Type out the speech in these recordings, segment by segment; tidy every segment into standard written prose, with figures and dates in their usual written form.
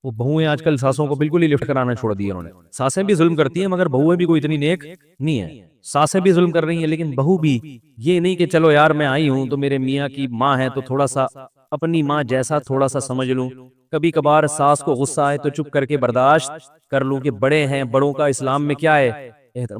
وہ بہویں آج کل ساسوں کو بالکل ہی لفٹ کرانا چھوڑ دیا انہوں نے. ساسیں بھی ظلم کرتی ہیں مگر بہویں بھی کوئی اتنی نیک نہیں ہے. ساسیں بھی ظلم کر رہی ہیں لیکن بہو بھی یہ نہیں کہ چلو یار میں آئی ہوں تو میرے میاں کی ماں ہے تو تھوڑا سا اپنی ماں جیسا تھوڑا سا سمجھ لوں. کبھی کبھار ساس کو غصہ آئے تو چپ کر کے برداشت کر لوں کہ بڑے ہیں, بڑوں کا اسلام میں کیا ہے.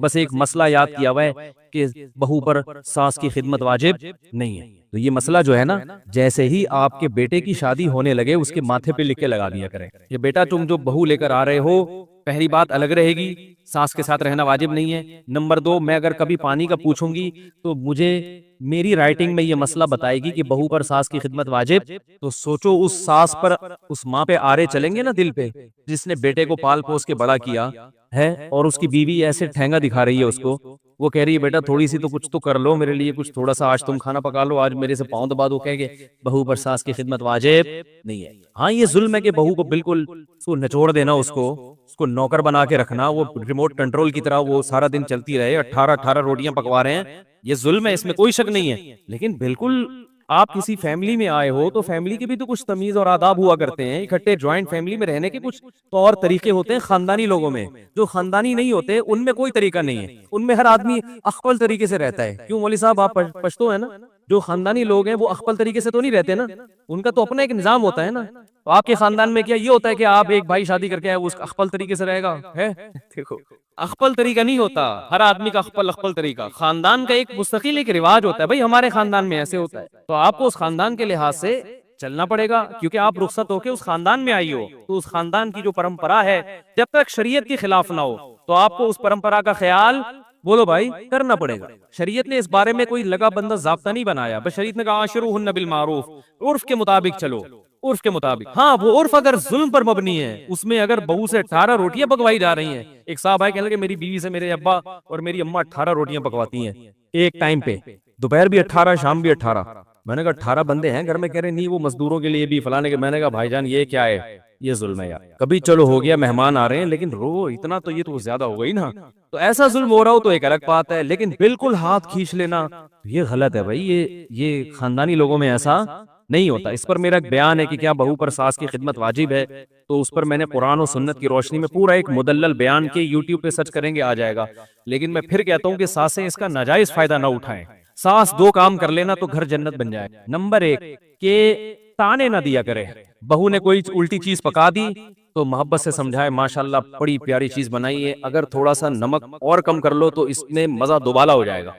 بس ایک مسئلہ یاد کیا ہوا ہے کہ بہو پر ساس کی خدمت واجب نہیں ہے. تو یہ مسئلہ جو ہے نا, جیسے ہی آپ کے بیٹے کی شادی ہونے لگے اس کے ماتھے پہ لکھ کے لگا دیا کریں کہ بیٹا تم جو بہو لے کر آ رہے ہو, پہلی بات الگ رہے گی, ساس کے ساتھ رہنا واجب نہیں ہے. نمبر 2, میں اگر کبھی پانی کا پوچھوں گی تو مجھے میری رائٹنگ میں یہ مسئلہ بتائے گی کہ بہو پر ساس کی خدمت واجب. تو سوچو اس ساس پر, اس ماں پہ آرے چلیں گے نا دل پہ, جس نے بیٹے کو پال پوس کے بڑا کیا ہے اور اس کی بیوی ایسے ٹھینگا دکھا رہی ہے اس کو. وہ کہہ رہی ہے بیٹا تھوڑی سی تو کچھ تو کر لو میرے لیے, کچھ تھوڑا سا آج تم کھانا پکا لو, آج میرے سے پاؤں دبا دو. کہے گے بہو پر ساس کی خدمت واجب نہیں ہے. ہاں یہ ظلم ہے کہ بہو کو بالکل اس کو نچوڑ دینا, اس کو نوکر بنا کے رکھنا, وہ ریموٹ کنٹرول کی طرح وہ سارا دن چلتی رہے, 18 روٹیاں پکوا رہے ہیں, یہ ظلم ہے, اس میں کوئی شک نہیں ہے. لیکن بالکل آپ کسی فیملی میں آئے ہو تو فیملی کے بھی تو کچھ تمیز اور آداب ہوا کرتے ہیں. اکٹھے جوائنٹ فیملی میں رہنے کے کچھ طور طریقے ہوتے ہیں. خاندانی لوگوں میں, جو خاندانی نہیں ہوتے ان میں کوئی طریقہ نہیں ہے, ان میں ہر آدمی اخپل طریقے سے رہتا ہے. کیوں مولوی صاحب, آپ پشتو ہیں نا, جو خاندانی لوگ ہیں وہ اخپل طریقے سے تو نہیں رہتے نا, ان کا تو اپنا ایک نظام ہوتا ہے نا. تو آپ کے خاندان میں کیا یہ ہوتا ہے کہ آپ ایک بھائی شادی کر کے آئے اس اخپل طریقے سے رہے گا؟ ہے دیکھو, اخپل طریقہ نہیں ہوتا, ہر آدمی کا اخپل طریقہ. خاندان کا ایک مستقل ایک رواج ہوتا ہے, بھائی ہمارے خاندان میں ایسے ہوتا ہے, تو آپ کو اس خاندان کے لحاظ سے چلنا پڑے گا, کیونکہ آپ رخصت ہو کے اس خاندان میں آئی ہو. تو اس خاندان کی جو پرمپرا ہے جب تک شریعت کے خلاف نہ ہو تو آپ کو اس پرمپرا کا خیال بولو بھائی کرنا پڑے گا. شریعت نے اس بارے میں کوئی لگا بندہ ضابطہ نہیں بنایا, بس شریعت نے کہا عاشروہن بالمعروف, عرف کے مطابق چلو, عرف کے مطابق. ہاں وہ عرف اگر ظلم پر مبنی ہے, اس میں اگر بہو سے 18 روٹیاں پکوائی جا رہی ہیں. ایک صاحب آئے کہنے لگے میری بیوی سے میرے ابا اور میری اماں 18 روٹیاں پکواتی ہیں ایک ٹائم پہ, دوپہر بھی 18 شام بھی 18. میں نے کہا 18 بندے ہیں گھر میں, کہہ رہے نہیں وہ مزدوروں کے لیے بھی فلانے کے. میں نے کہا بھائی جان یہ کیا ہے, یہ ظلم ہے یار. کبھی چلو ہو گیا مہمان آ رہے ہیں, لیکن رو اتنا تو یہ تو زیادہ ہو گئی نا. تو ایسا ظلم ہو رہا ہو تو ایک الگ بات ہے, لیکن بالکل ہاتھ کھینچ لینا یہ غلط ہے بھائی. یہ خاندانی لوگوں میں ایسا نہیں ہوتا. اس پر میرا ایک بیان ہے کہ کیا بہو پر ساس کی خدمت واجب ہے, تو اس پر میں نے قرآن و سنت کی روشنی میں پورا ایک مدلل بیان کے یوٹیوب پہ سرچ کریں گے آ جائے گا. لیکن میں پھر کہتا ہوں کہ ساسیں اس کا ناجائز فائدہ نہ اٹھائیں. ساس 2 کام کر لینا تو گھر جنت بن جائے. نمبر 1 کہ تانے نہ دیا کرے. بہو نے کوئی الٹی چیز پکا دی تو محبت سے سمجھائے ماشاءاللہ بڑی پیاری چیز بنائی ہے, اگر تھوڑا سا نمک اور کم کر لو تو اس میں مزہ دوبالا ہو جائے گا.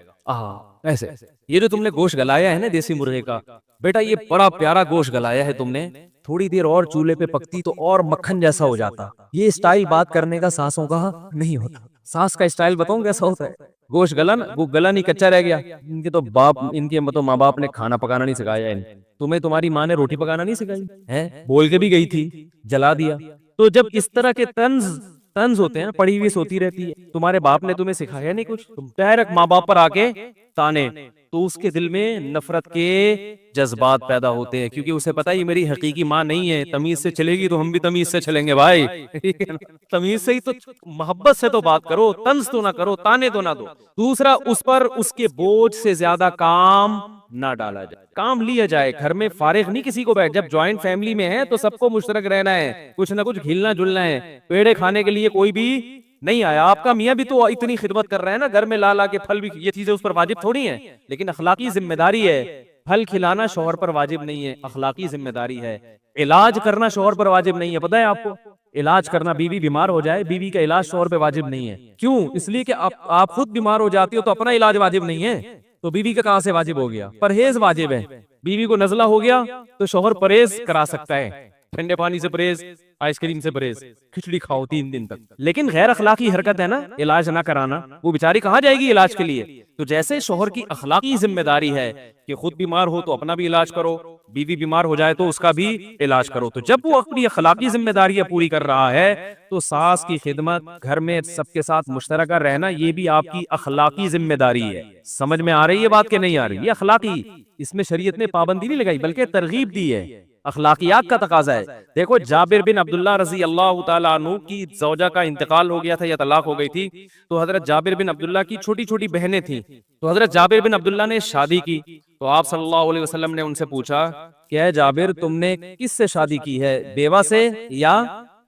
ایسے یہ جو تم نے گوشت گلایا ہے نا دیسی مرغے کا, بیٹا یہ بڑا پیارا گوشت گلایا ہے تم نے, تھوڑی دیر اور چولہے پہ پکتی تو اور مکھن جیسا ہو جاتا. یہ اسٹائل بات کرنے کا ساسوں کا نہیں ہوتا. ساس کا اسٹائل بتاؤں کیسا ہوتا ہے, گوشت گلا نا, وہ گلا نہیں کچا رہ گیا. ان کے تو باپ, ان کے تو ماں باپ نے کھانا پکانا نہیں سکھایا ہے, تمہیں تمہاری ماں نے روٹی پکانا نہیں سکھائی ہے, بول کے بھی گئی تھی جلا دیا. تو جب اس طرح کے طنز ہوتے ہیں, پڑھی ہوئی سوتی رہتی ہے, تمہارے باپ نے تمہیں سکھایا نہیں کچھ, تم ڈائریکٹ ماں باپ پر آ کے تانے, تو اس کے دل میں نفرت کے جذبات پیدا ہوتے ہیں, کیونکہ اسے پتا ہے یہ میری حقیقی ماں نہیں ہے. تمیز سے چلے گی تو ہم بھی تمیز سے چلیں گے بھائی, تمیز سے ہی تو, محبت سے تو بات کرو, طنز تو نہ کرو, تانے تو نہ دو. دوسرا, اس پر اس کے بوجھ سے زیادہ کام نہ ڈالا جائے, کام لیا جائے. گھر میں فارغ نہیں کسی کو بیٹھ, جب جوائنٹ فیملی میں ہے تو سب کو مشترک رہنا ہے, کچھ نہ کچھ ہلنا جلنا ہے. پیڑے کھانے کے لیے کوئی بھی نہیں آیا, آپ کا میاں بھی تو اتنی خدمت کر رہا ہے نا, گھر میں لا لا کے پھل بھی, یہ چیزیں اس پر واجب تھوڑی ہیں, لیکن اخلاقی ذمہ داری ہے. پھل کھلانا شوہر پر واجب نہیں ہے, اخلاقی ذمہ داری ہے. علاج کرنا شوہر پر واجب نہیں ہے, پتہ ہے آپ کو, علاج کرنا, بیوی بیمار ہو جائے, بیوی کا علاج شوہر پہ واجب نہیں ہے. کیوں؟ اس لیے کہ آپ خود بیمار ہو جاتی ہو تو اپنا علاج واجب نہیں ہے, تو بیوی کا کہاں سے واجب ہو گیا؟ پرہیز واجب ہے. بیوی کو نزلہ ہو گیا تو شوہر پرہیز کرا سکتا ہے, ٹھنڈے پانی سے پرہیز, آئس کریم سے پرہیز, کھچڑی کھاؤ 3 دن تک. لیکن غیر اخلاقی حرکت ہے نا علاج نہ کرانا, وہ بیچاری کہاں جائے گی علاج کے لیے؟ تو جیسے شوہر کی اخلاقی ذمہ داری ہے کہ خود بیمار ہو تو اپنا بھی علاج کرو, بیوی بیمار ہو جائے تو اس کا بھی علاج کرو. تو جب وہ اپنی اخلاقی ذمہ داریاں پوری کر رہا ہے تو ساس کی خدمت, گھر میں سب کے ساتھ مشترکہ رہنا, یہ بھی آپ کی اخلاقی ذمہ داری ہے. سمجھ میں آ رہی ہے بات کہ نہیں آ رہی؟ یہ اخلاقی, اس میں شریعت نے پابندی نہیں لگائی بلکہ ترغیب دی ہے, اخلاقیات کا تقاضا ہے. دیکھو جابر بن عبداللہ رضی اللہ تعالیٰ عنہ کی زوجہ کا انتقال ہو گیا تھا یا طلاق ہو گئی تھی, تو حضرت جابر بن عبداللہ کی چھوٹی چھوٹی بہنیں تھیں. تو حضرت جابر بن عبداللہ نے شادی کی, تو آپ صلی اللہ علیہ وسلم نے ان سے پوچھا کہ اے جابر تم نے کس سے شادی کی ہے, بیوہ سے یا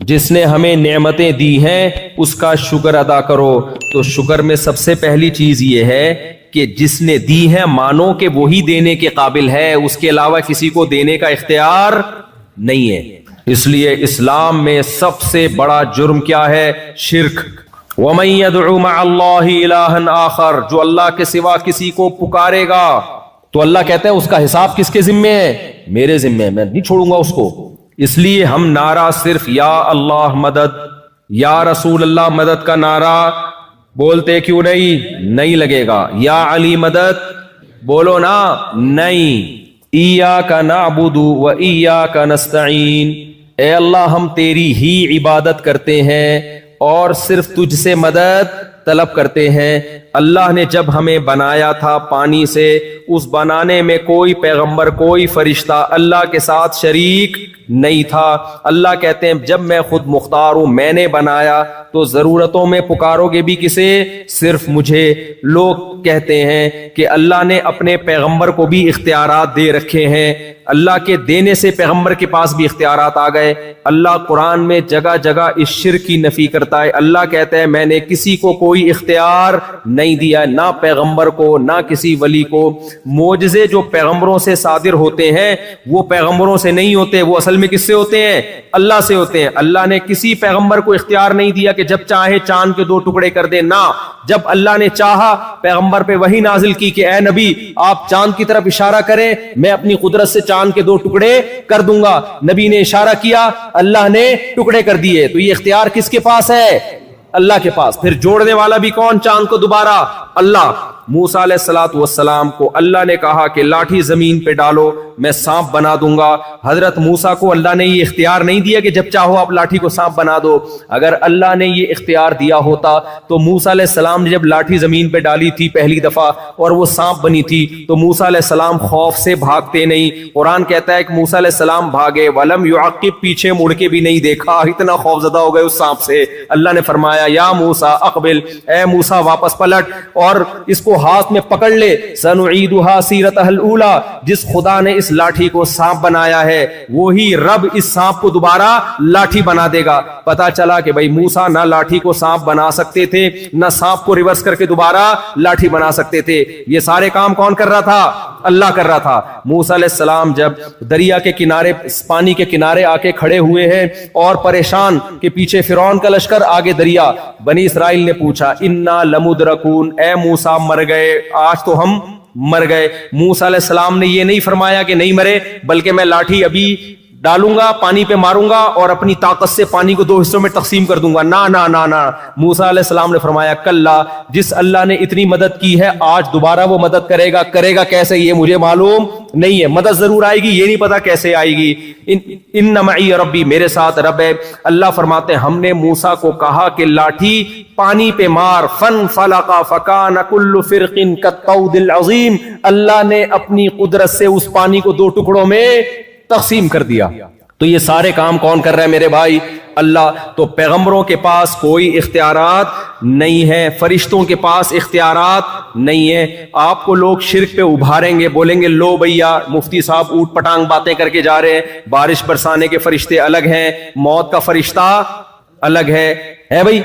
جس نے ہمیں نعمتیں دی ہیں اس کا شکر ادا کرو. تو شکر میں سب سے پہلی چیز یہ ہے کہ جس نے دی ہے مانو کہ وہی دینے کے قابل ہے, اس کے علاوہ کسی کو دینے کا اختیار نہیں ہے. اس لیے اسلام میں سب سے بڑا جرم کیا ہے؟ شرک. وَمَن يَدْعُ مَعَ اللَّهِ إِلَٰهًا آخر, جو اللہ کے سوا کسی کو پکارے گا تو اللہ کہتا ہے اس کا حساب کس کے ذمے ہے؟ میرے ذمے ہے, میں نہیں چھوڑوں گا اس کو. اس لیے ہم نعرہ صرف یا اللہ مدد, یا رسول اللہ مدد کا نعرہ بولتے کیوں نہیں لگے گا. یا علی مدد بولو نا, نہیں. ایاک نعبد و ایاک نستعین, اے اللہ ہم تیری ہی عبادت کرتے ہیں اور صرف تجھ سے مدد طلب کرتے ہیں. اللہ نے جب ہمیں بنایا تھا پانی سے, اس بنانے میں کوئی پیغمبر کوئی فرشتہ اللہ کے ساتھ شریک نہیں تھا. اللہ کہتے ہیں جب میں خود مختار ہوں, میں نے بنایا, تو ضرورتوں میں پکارو گے بھی کسے؟ صرف مجھے. لوگ کہتے ہیں کہ اللہ نے اپنے پیغمبر کو بھی اختیارات دے رکھے ہیں, اللہ کے دینے سے پیغمبر کے پاس بھی اختیارات آ گئے. اللہ قرآن میں جگہ جگہ اس شرک کی نفی کرتا ہے. اللہ کہتا ہے میں نے کسی کو کوئی اختیار نہیں دیا, نہ پیغمبر کو نہ کسی ولی کو. معجزے جو پیغمبروں سے صادر ہوتے ہیں وہ پیغمبروں سے نہیں ہوتے, وہ اصل میں کس سے ہوتے ہیں؟ اللہ سے ہوتے ہیں. اللہ نے کسی پیغمبر کو اختیار نہیں دیا کہ جب چاہے چاند کے 2 ٹکڑے کر دے, نہ. جب اللہ نے چاہا پیغمبر پہ وحی نازل کی کہ اے نبی آپ چاند کی طرف اشارہ کریں, میں اپنی قدرت سے چاند کے 2 ٹکڑے کر دوں گا. نبی نے اشارہ کیا, اللہ نے ٹکڑے کر دیے. تو یہ اختیار کس کے پاس ہے؟ اللہ کے پاس. پھر جوڑنے والا بھی کون چاند کو دوبارہ؟ اللہ. موسیٰ علیہ الصلوۃ والسلام کو اللہ نے کہا کہ لاٹھی زمین پہ ڈالو میں سانپ بنا دوں گا. حضرت موسیٰ کو اللہ نے یہ اختیار نہیں دیا کہ جب چاہو آپ لاٹھی کو سانپ بنا دو. اگر اللہ نے یہ اختیار دیا ہوتا تو موسیٰ علیہ السلام نے جب لاٹھی زمین پہ ڈالی تھی پہلی دفعہ اور وہ سانپ بنی تھی تو موسیٰ علیہ السلام خوف سے بھاگتے نہیں. قرآن کہتا ہے کہ موسیٰ علیہ السلام بھاگے, ولم یعقب, پیچھے مڑ کے بھی نہیں دیکھا, اتنا خوف زدہ ہو گئے اس سانپ سے. اللہ نے فرمایا یا موسیٰ اقبل, اے موسیٰ واپس پلٹ اور اس کو ہاتھ میں پکڑ لے. سنعیدها سیرتها الاولی, جس خدا نے اس لاٹھی کو سانپ بنایا ہے وہی رب اس سانپ کو دوبارہ لاٹھی بنا دے گا. پتا چلا کہ بھائی موسیٰ نہ لاٹھی کو سانپ بنا سکتے تھے نہ سانپ کو ریورس کر کے دوبارہ لاٹھی بنا سکتے تھے. یہ سارے کام کون کر رہا تھا؟ اللہ کر رہا تھا. موسیٰ علیہ السلام جب دریا کے کنارے, پانی کے کنارے آ کے کھڑے ہوئے ہیں اور پریشان کہ پیچھے فرعون کا لشکر آگے دریا, بنی اسرائیل نے پوچھا انا لمدرکون, اے موسیٰ مر گئے, آج تو ہم مر گئے. موسیٰ علیہ السلام نے یہ نہیں فرمایا کہ نہیں مرے, بلکہ میں لاٹھی ابھی ڈالوں گا, پانی پہ ماروں گا اور اپنی طاقت سے پانی کو 2 حصوں میں تقسیم کر دوں گا. نہ. موسیٰ علیہ السلام نے فرمایا کلا, جس اللہ نے اتنی مدد کی ہے آج دوبارہ وہ مدد کرے گا کیسے یہ مجھے معلوم نہیں ہے. مدد ضرور آئے گی, یہ نہیں پتا کیسے آئے گی. ان معی ربی, میرے ساتھ رب ہے. اللہ فرماتے ہیں ہم نے موسیٰ کو کہا کہ لاٹھی پانی پہ مار, فانفلق فکان کل فرق کالطود العظیم, اللہ نے اپنی قدرت سے اس پانی کو 2 ٹکڑوں میں تقسیم کر دیا. تو یہ سارے کام کون کر رہا ہے میرے بھائی؟ اللہ. تو پیغمبروں کے پاس کوئی اختیارات نہیں ہے, فرشتوں کے پاس اختیارات نہیں ہے. آپ کو لوگ شرک پہ ابھاریں گے, بولیں گے لو بھیا مفتی صاحب اوٹ پٹانگ باتیں کر کے جا رہے ہیں, بارش برسانے کے فرشتے الگ ہیں, موت کا فرشتہ الگ ہے بھائی.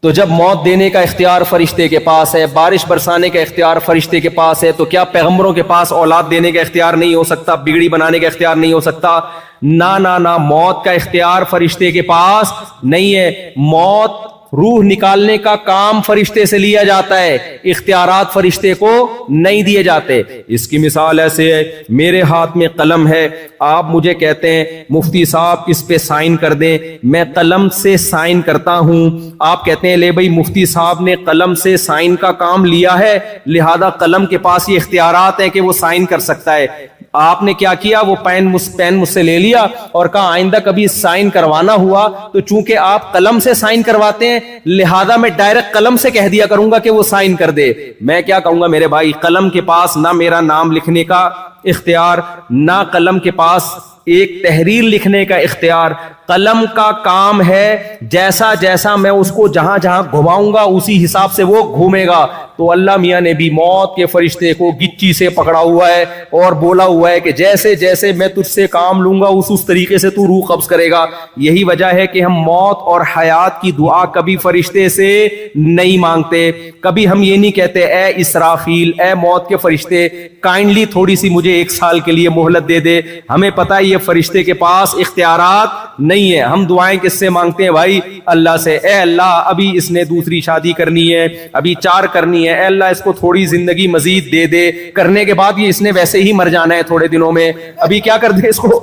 تو جب موت دینے کا اختیار فرشتے کے پاس ہے, بارش برسانے کا اختیار فرشتے کے پاس ہے, تو کیا پیغمبروں کے پاس اولاد دینے کا اختیار نہیں ہو سکتا, بگڑی بنانے کا اختیار نہیں ہو سکتا؟ نہ, موت کا اختیار فرشتے کے پاس نہیں ہے. موت روح نکالنے کا کام فرشتے سے لیا جاتا ہے, اختیارات فرشتے کو نہیں دیے جاتے. اس کی مثال ایسے ہے, میرے ہاتھ میں قلم ہے, آپ مجھے کہتے ہیں مفتی صاحب اس پہ سائن کر دیں, میں قلم سے سائن کرتا ہوں. آپ کہتے ہیں لے بھائی مفتی صاحب نے قلم سے سائن کا کام لیا ہے, لہذا قلم کے پاس یہ اختیارات ہیں کہ وہ سائن کر سکتا ہے. آپ نے کیا کیا, وہ پین مجھ سے لے لیا اور کہا آئندہ کبھی سائن کروانا ہوا تو چونکہ آپ قلم سے سائن کرواتے ہیں لہذا میں ڈائریکٹ قلم سے کہہ دیا کروں گا کہ وہ سائن کر دے. میں کیا کہوں گا میرے بھائی, قلم کے پاس نہ میرا نام لکھنے کا اختیار, نہ قلم کے پاس ایک تحریر لکھنے کا اختیار. قلم کا کام ہے جیسا جیسا میں اس کو جہاں جہاں گھماؤں گا اسی حساب سے وہ گھومے گا. تو اللہ میاں نے بھی موت کے فرشتے کو گچی سے پکڑا ہوا ہے اور بولا ہوا ہے کہ جیسے جیسے میں تجھ سے کام لوں گا اس طریقے سے تو روح قبض کرے گا. یہی وجہ ہے کہ ہم موت اور حیات کی دعا کبھی فرشتے سے نہیں مانگتے. کبھی ہم یہ نہیں کہتے اے اسرافیل، اے موت کے فرشتے، کائنڈلی تھوڑی سی مجھے 1 سال کے لیے مہلت دے دے. ہمیں پتہ ہے یہ فرشتے کے پاس اختیارات نہیں ہے. ہم دعائیں کس سے مانگتے ہیں بھائی؟ اللہ سے. اے اللہ ابھی اس نے دوسری شادی کرنی ہے، ابھی 4 کرنی ہے، اے اللہ اس کو تھوڑی زندگی مزید دے دے، کرنے کے بعد یہ اس نے ویسے ہی مر جانا ہے تھوڑے دنوں میں، ابھی کیا کر دے، اس کو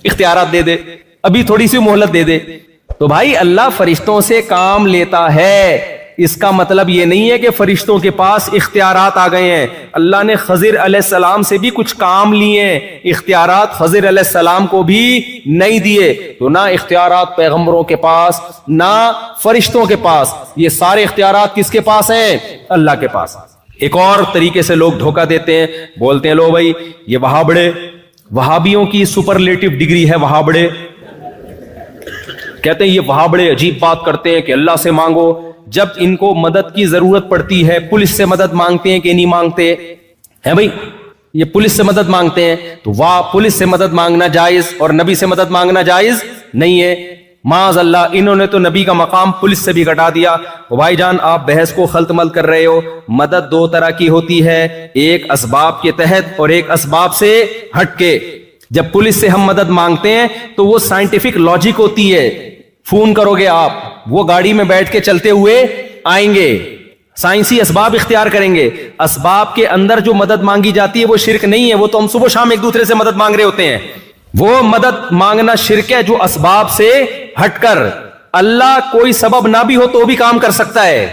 اختیارات دے دے، ابھی تھوڑی سی مہلت دے دے. تو بھائی اللہ فرشتوں سے کام لیتا ہے، اس کا مطلب یہ نہیں ہے کہ فرشتوں کے پاس اختیارات آ گئے ہیں. اللہ نے خضر علیہ السلام سے بھی کچھ کام لیے ہیں، اختیارات خضر علیہ السلام کو بھی نہیں دیے. تو نہ اختیارات پیغمبروں کے پاس نہ فرشتوں کے پاس، یہ سارے اختیارات کس کے پاس ہیں؟ اللہ کے پاس. ایک اور طریقے سے لوگ دھوکہ دیتے ہیں، بولتے ہیں لو بھائی یہ وہابڑے، وہابیوں کی سپرلیٹو ڈگری ہے وہابڑے. کہتے ہیں یہ وہابڑے عجیب بات کرتے ہیں کہ اللہ سے مانگو، جب ان کو مدد کی ضرورت پڑتی ہے پولیس سے مدد مانگتے ہیں کہ نہیں مانگتے ہیں؟ بھائی یہ پولیس سے مدد مانگتے ہیں تو واہ، پولیس سے مدد مانگنا جائز اور نبی سے مدد مانگنا جائز نہیں ہے. معاذ اللہ، انہوں نے تو نبی کا مقام پولیس سے بھی گھٹا دیا. بھائی جان آپ بحث کو خلط مل کر رہے ہو. مدد 2 طرح کی ہوتی ہے، ایک اسباب کے تحت اور ایک اسباب سے ہٹ کے. جب پولیس سے ہم مدد مانگتے ہیں تو وہ سائنٹیفک لاجک ہوتی ہے. فون کرو گے آپ، وہ گاڑی میں بیٹھ کے چلتے ہوئے آئیں گے، سائنسی اسباب اختیار کریں گے. اسباب کے اندر جو مدد مانگی جاتی ہے وہ شرک نہیں ہے، وہ تو ہم صبح شام ایک دوسرے سے مدد مانگ رہے ہوتے ہیں. وہ مدد مانگنا شرک ہے جو اسباب سے ہٹ کر. اللہ کوئی سبب نہ بھی ہو تو بھی کام کر سکتا ہے.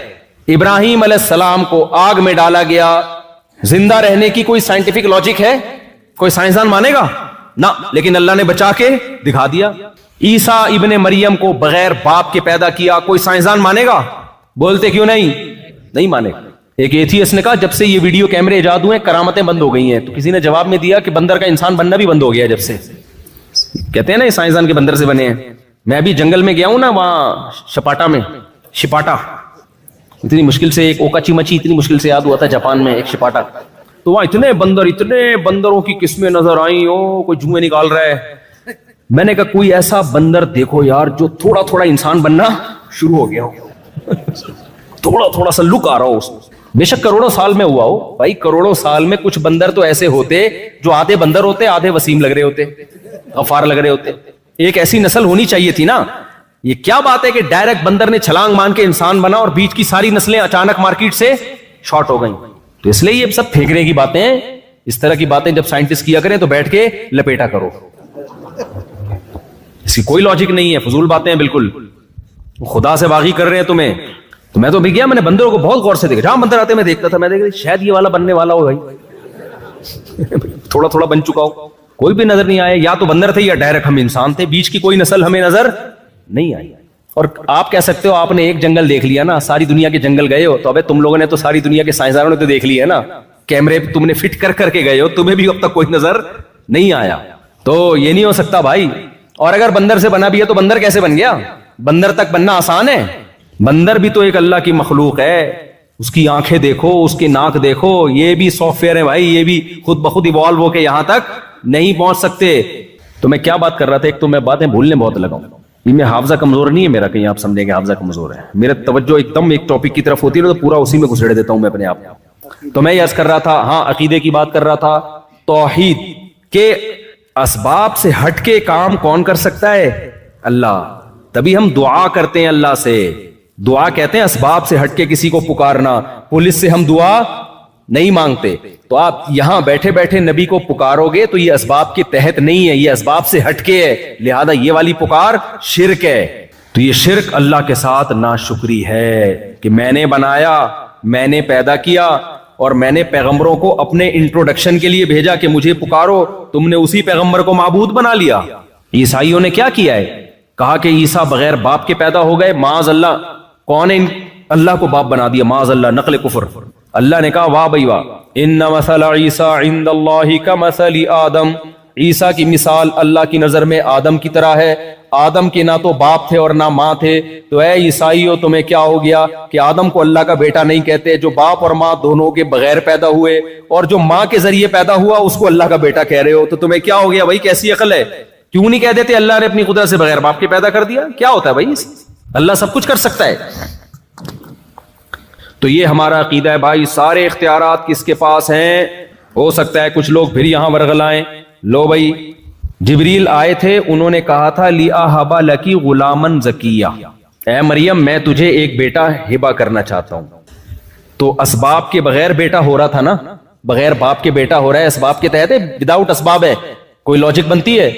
ابراہیم علیہ السلام کو آگ میں ڈالا گیا، زندہ رہنے کی کوئی سائنٹیفک لاجک ہے؟ کوئی سائنسدان مانے گا؟ نہ، لیکن اللہ نے بچا کے دکھا دیا. عیسیٰ ابن مریم کو بغیر باپ کے پیدا کیا، کوئی سائنسدان مانے گا؟ بولتے کیوں نہیں مانے. ایک ایتھیسٹ نے کہا جب سے یہ ویڈیو کیمرے ایجاد ہوئے کرامتیں بند ہو گئی ہیں. تو کسی نے جواب میں دیا کہ بندر کا انسان بننا بھی بند ہو گیا جب سے. کہتے ہیں نا یہ سائنسدان کے بندر سے بنے ہیں. میں بھی جنگل میں گیا ہوں نا، وہاں شپاٹا اتنی مشکل سے، ایک اوکاچی مچی اتنی مشکل سے یاد ہوا تھا جاپان میں، ایک شپاٹا. تو وہاں اتنے بندروں کی قسمیں نظر آئیں، کوئی جوئیں نکال رہا ہے. میں نے کہا کوئی ایسا بندر دیکھو یار جو تھوڑا تھوڑا انسان بننا شروع ہو گیا ہو، تھوڑا سا لک آ رہا ہو اس میں. بے شک کروڑوں سال میں ہوا ہو بھائی، کروڑوں سال میں کچھ بندر تو ایسے ہوتے جو آدھے بندر ہوتے، آدھے وسیم لگ رہے ہوتے، غفار لگ رہے ہوتے. ایک ایسی نسل ہونی چاہیے تھی نا. یہ کیا بات ہے کہ ڈائریکٹ بندر نے چھلانگ مان کے انسان بنا اور بیچ کی ساری نسلیں اچانک مارکیٹ سے شارٹ ہو گئیں. تو اس لیے یہ سب پھینکنے کی باتیں ہیں. اس طرح کی باتیں جب سائنٹسٹ کیا کریں تو بیٹھ کے لپیٹا کرو، اس کی کوئی لاجک نہیں ہے، فضول باتیں ہیں بالکل. خدا سے باغی کر رہے ہیں تمہیں. تو میں تو بھی گیا، میں نے بندروں کو بہت غور سے دیکھا، جہاں بندر آتے میں دیکھتا تھا، میں دیکھا شاید یہ والا بننے والا ہو بھائی، تھوڑا بن چکا ہو. کوئی بھی نظر نہیں آیا، یا تو بندر تھے یا ڈائریکٹ ہم انسان تھے، بیچ کی کوئی نسل ہمیں نظر نہیں آئی. اور آپ کہہ سکتے ہو آپ نے ایک جنگل دیکھ لیا نا، ساری دنیا کے جنگل گئے ہو، تو ابے تم لوگوں نے تو ساری دنیا کے سائنسدانوں نے تو دیکھ لی ہے نا، کیمرے تم نے فٹ کر کے گئے ہو، تمہیں بھی اب تک کوئی نظر نہیں آیا. تو یہ نہیں ہو سکتا بھائی. اور اگر بندر سے بنا بھی ہے تو بندر کیسے بن گیا؟ بندر تک بننا آسان ہے؟ بندر بھی تو ایک اللہ کی مخلوق ہے. اس کی آنکھیں دیکھو، اس کی ناک دیکھو، یہ بھی سافٹ ویئر ہے بھائی، یہ بھی خود بخود ایوالو ہو کے یہاں تک نہیں پہنچ سکتے. تو میں کیا بات کر رہا تھا، ایک تو میں باتیں بھولنے بہت لگا ہوں. یہ میں حافظہ کمزور نہیں ہے میرا، کہیں آپ سمجھیں کہ حافظہ کمزور ہے. میرا توجہ ایک دم ایک ٹاپک کی طرف ہوتی ہے تو پورا اسی میں گھسیڑ دیتا ہوں میں اپنے آپ. تو میں یہ عرض کر رہا تھا، ہاں عقیدے کی بات کر رہا تھا. توحید کے اسباب سے ہٹ کے کام کون کر سکتا ہے؟ اللہ. تبھی ہم دعا کرتے ہیں اللہ سے. دعا کہتے ہیں اسباب سے ہٹ کے کسی کو پکارنا. پولیس سے ہم دعا نہیں مانگتے. تو آپ یہاں بیٹھے بیٹھے نبی کو پکارو گے تو یہ اسباب کے تحت نہیں ہے، یہ اسباب سے ہٹ کے ہے، لہذا یہ والی پکار شرک ہے. تو یہ شرک اللہ کے ساتھ ناشکری ہے کہ میں نے بنایا، میں نے پیدا کیا اور میں نے پیغمبروں کو اپنے انٹروڈکشن کے لیے بھیجا کہ مجھے پکارو، تم نے اسی پیغمبر کو معبود بنا لیا. عیسائیوں نے کیا کیا ہے؟ کہا کہ عیسیٰ بغیر باپ کے پیدا ہو گئے. معاذ اللہ، کون ہے اللہ کو باپ بنا دیا؟ معاذ اللہ، نقل کفر. اللہ نے کہا واہ بھائی واہ، ان مثل عیسیٰ عند اللہ کمثل آدم. عیسیٰ کی مثال اللہ کی نظر میں آدم کی طرح ہے. آدم کے نہ تو باپ تھے اور نہ ماں تھے، تو اے عیسائیوں تمہیں کیا ہو گیا کہ آدم کو اللہ کا بیٹا نہیں کہتے؟ جو باپ اور ماں دونوں کے بغیر پیدا ہوئے اور جو ماں کے ذریعے پیدا ہوا اس کو اللہ کا بیٹا کہہ رہے ہو، تو تمہیں کیا ہو گیا بھائی؟ کیسی عقل ہے؟ کیوں نہیں کہہ دیتے اللہ نے اپنی قدرت سے بغیر باپ کے پیدا کر دیا؟ کیا ہوتا ہے بھائی؟ اللہ سب کچھ کر سکتا ہے۔ تو یہ ہمارا عقیدہ ہے بھائی، سارے اختیارات کس کے پاس ہیں؟ ہو سکتا ہے کچھ لوگ پھر یہاں ورغلائیں، لو بھائی جبریل آئے تھے، انہوں نے کہا تھا لِأَهَبَ لَكِ غُلَامًا زَكِيًّا، اے مریم میں تجھے ایک بیٹا ہبہ کرنا چاہتا ہوں۔ تو اسباب کے بغیر بیٹا ہو رہا تھا نا، بغیر باپ کے بیٹا ہو رہا ہے، اسباب کے تحت ہے، وداؤٹ اسباب ہے، کوئی لاجک بنتی ہے؟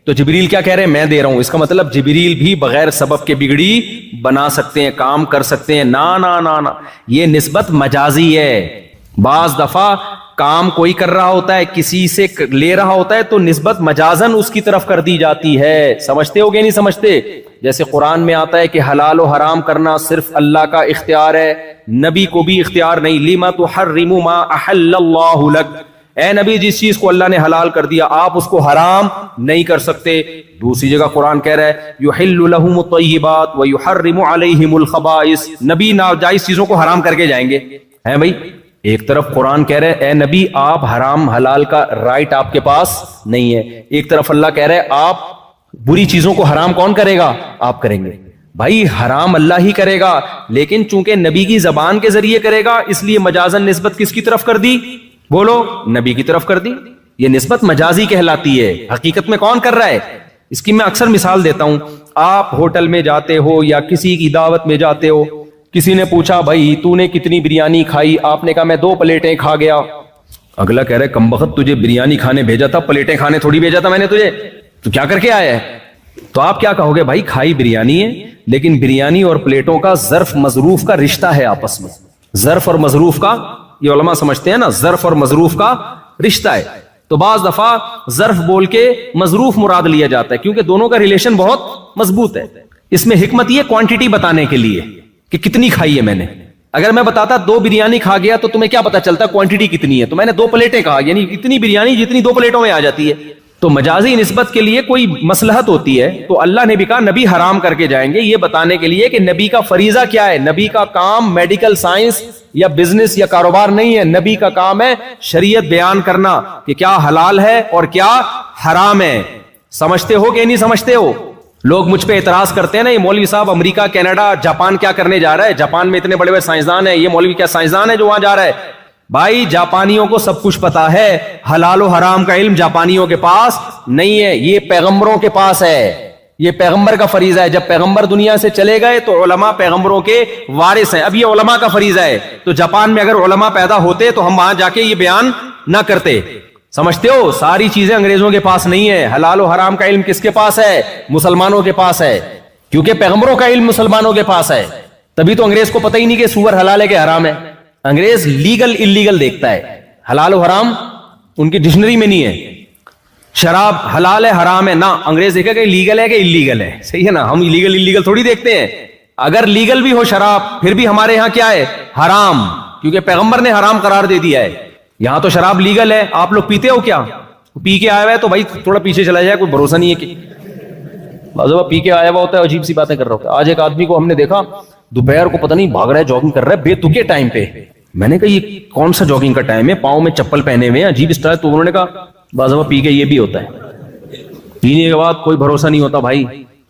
تو جبریل کیا کہہ رہے ہیں؟ میں دے رہا ہوں۔ اس کا مطلب جبریل بھی بغیر سبب کے بگڑی بنا سکتے ہیں، کام کر سکتے ہیں۔ نا نا نا نا، یہ نسبت مجازی ہے۔ بعض دفعہ کام کوئی کر رہا ہوتا ہے، کسی سے لے رہا ہوتا ہے، تو نسبت مجازن اس کی طرف کر دی جاتی ہے۔ سمجھتے ہو گے نہیں سمجھتے؟ جیسے قرآن میں آتا ہے کہ حلال و حرام کرنا صرف اللہ کا اختیار ہے، نبی کو بھی اختیار نہیں۔ لِمَ تُحَرِّمُ مَا أَحَلَّ اللَّهُ لَكَ، اے نبی جس چیز کو اللہ نے حلال کر دیا آپ اس کو حرام نہیں کر سکتے۔ دوسری جگہ قرآن کہہ رہا ہے یحل لہم الطیبات ویحرم علیہم الخبائث، نبی ناجائز چیزوں کو حرام کر کے جائیں گے، ہیں بھائی؟ ایک طرف قرآن کہہ رہا ہے اے نبی آپ حرام حلال کا رائٹ آپ کے پاس نہیں ہے، ایک طرف اللہ کہہ رہا ہے آپ بری چیزوں کو حرام کون کرے گا؟ آپ کریں گے۔ بھائی حرام اللہ ہی کرے گا، لیکن چونکہ نبی کی زبان کے ذریعے کرے گا اس لیے مجازن نسبت کس کی طرف کر دی؟ بولو، نبی کی طرف کر دی۔ یہ نسبت مجازی کہلاتی ہے، حقیقت میں کون کر رہا ہے؟ اس کی میں اکثر مثال دیتا ہوں۔ آپ ہوٹل میں جاتے ہو یا کسی کی دعوت میں جاتے ہو، کسی نے پوچھا بھائی تو نے کتنی بریانی کھائی؟ آپ نے کہا میں 2 پلیٹیں کھا گیا۔ اگلا کہہ رہا ہے کمبخت تجھے بریانی کھانے بھیجا تھا، پلیٹیں کھانے تھوڑی بھیجا تھا میں نے تجھے، تو کیا کر کے آیا ہے؟ تو آپ کیا کہو گے؟ بھائی کھائی بریانی ہے، لیکن بریانی اور پلیٹوں کا ظرف مظروف کا رشتہ ہے آپس میں، ظرف اور مظروف کا، یہ علماء سمجھتے ہیں نا، ظرف اور مظروف کا رشتہ ہے۔ تو بعض دفعہ ظرف بول کے مظروف مراد لیا جاتا ہے کیونکہ دونوں کا ریلیشن بہت مضبوط ہے۔ اس میں حکمت یہ کوانٹٹی بتانے کے لیے کہ کتنی کھائی ہے میں نے۔ اگر میں بتاتا 2 بریانی کھا گیا تو تمہیں کیا پتا چلتا کوانٹٹی کتنی ہے؟ تو میں نے 2 پلیٹیں کہا، یعنی اتنی بریانی جتنی 2 پلیٹوں میں آ جاتی ہے۔ تو مجازی نسبت کے لیے کوئی مصلحت ہوتی ہے تو اللہ نے بھی کہا نبی حرام کر کے جائیں گے، یہ بتانے کے لیے کہ نبی کا فریضہ کیا ہے۔ نبی کا کام میڈیکل سائنس یا بزنس یا کاروبار نہیں ہے، نبی کا کام ہے شریعت بیان کرنا کہ کیا حلال ہے اور کیا حرام ہے۔ سمجھتے ہو کہ نہیں سمجھتے ہو؟ لوگ مجھ پہ اعتراض کرتے ہیں نا، یہ مولوی صاحب امریکہ کینیڈا جاپان کیا کرنے جا رہا ہے؟ جاپان میں اتنے بڑے بڑے سائنسدان ہیں، یہ مولوی کیا سائنسدان ہے جو وہاں جا رہا ہے؟ بھائی جاپانیوں کو سب کچھ پتا ہے، حلال و حرام کا علم جاپانیوں کے پاس نہیں ہے، یہ پیغمبروں کے پاس ہے، یہ پیغمبر کا فریضہ ہے۔ جب پیغمبر دنیا سے چلے گئے تو علماء پیغمبروں کے وارث ہیں، اب یہ علماء کا فریضہ ہے۔ تو جاپان میں اگر علماء پیدا ہوتے تو ہم وہاں جا کے یہ بیان نہ کرتے۔ سمجھتے ہو؟ ساری چیزیں انگریزوں کے پاس نہیں ہے، حلال و حرام کا علم کس کے پاس ہے؟ مسلمانوں کے پاس ہے، کیونکہ پیغمبروں کا علم مسلمانوں کے پاس ہے۔ تبھی تو انگریز کو پتہ ہی نہیں کہ سور حلال ہے کہ حرام ہے۔ انگریز لیگل انلیگل دیکھتا ہے، حلال و حرام ان کی ڈکشنری میں نہیں ہے۔ شراب حلال ہے حرام ہے، نہ، انگریز دیکھے کہ لیگل ہے کہ انلیگل ہے، صحیح ہے نا؟ ہم لیگل انلیگل تھوڑی دیکھتے ہیں۔ اگر لیگل بھی ہو شراب پھر بھی ہمارے ہاں کیا ہے؟ حرام، کیونکہ پیغمبر نے حرام قرار دے دیا ہے۔ یہاں تو شراب لیگل ہے، آپ لوگ پیتے ہو کیا؟ پی کے آیا ہوا ہے تو بھائی تھوڑا پیچھے چلا جائے، کوئی بھروسہ نہیں ہے کہ بعض پی کے آیا ہوا ہوتا ہے عجیب سی باتیں کر رہا ہوتا ہے۔ آج ایک آدمی کو ہم نے دیکھا دوپہر کو پتہ نہیں بھاگ رہا ہے، جاگنگ کر رہا ہے بے تکے ٹائم پہ۔ میں نے کہا یہ کون سا جاگنگ کا ٹائم ہے؟ پاؤں میں چپل پہنے ہوئے ہیں، عجیب اسٹائل۔ تو انہوں نے کہا بعض پی کے یہ بھی ہوتا ہے، پینے کے بعد کوئی بھروسہ نہیں ہوتا بھائی۔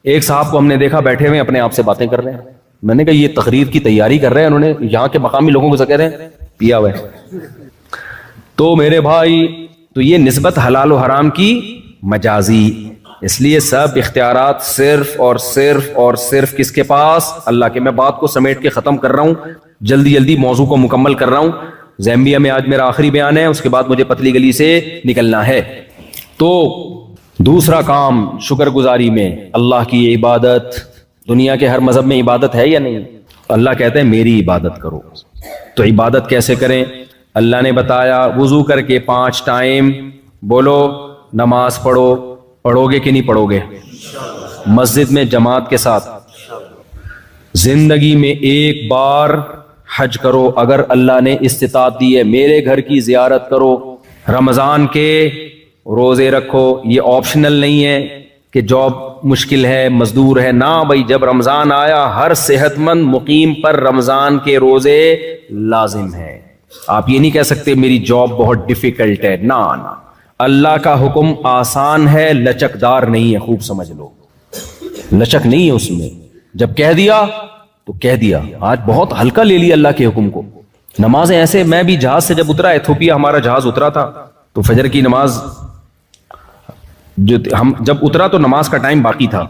ایک صاحب کو ہم نے دیکھا بیٹھے ہوئے اپنے آپ سے باتیں کر رہے ہیں، میں نے کہا یہ تقریر کی تیاری کر رہے ہیں، انہوں نے یہاں کے مقامی لوگوں کو کہہ رہے ہیں پیا ہوا ہے۔ تو میرے بھائی تو یہ نسبت حلال و حرام کی مجازی، اس لیے سب اختیارات صرف اور صرف اور صرف کس کے پاس؟ اللہ کے۔ میں بات کو سمیٹ کے ختم کر رہا ہوں، جلدی جلدی موضوع کو مکمل کر رہا ہوں۔ زیمبیا میں آج میرا آخری بیان ہے، اس کے بعد مجھے پتلی گلی سے نکلنا ہے۔ تو دوسرا کام شکر گزاری میں اللہ کی یہ عبادت، دنیا کے ہر مذہب میں عبادت ہے یا نہیں؟ اللہ کہتے ہیں میری عبادت کرو۔ تو عبادت کیسے کریں؟ اللہ نے بتایا وضو کر کے 5 ٹائم، بولو نماز پڑھو، پڑھو گے کہ نہیں پڑھو گے؟ مسجد میں جماعت کے ساتھ۔ زندگی میں ایک بار حج کرو اگر اللہ نے استطاعت دی ہے، میرے گھر کی زیارت کرو، رمضان کے روزے رکھو، یہ آپشنل نہیں ہے کہ جاب مشکل ہے, مزدور ہے. نہ بھائی, جب رمضان آیا ہر صحت مند مقیم پر رمضان کے روزے لازم ہیں. آپ یہ نہیں کہہ سکتے میری جاب بہت ڈیفیکلٹ ہے. نہ, اللہ کا حکم آسان ہے, لچکدار نہیں ہے. خوب سمجھ لو, لچک نہیں ہے اس میں. جب کہہ دیا تو کہہ دیا. آج بہت ہلکا لے لیا اللہ کے حکم کو. نمازیں ایسے, میں بھی جہاز سے جب اترا, ایتھوپیا ہمارا جہاز اترا تھا, تو فجر کی نماز جو ہم جب اترا تو نماز کا ٹائم باقی تھا,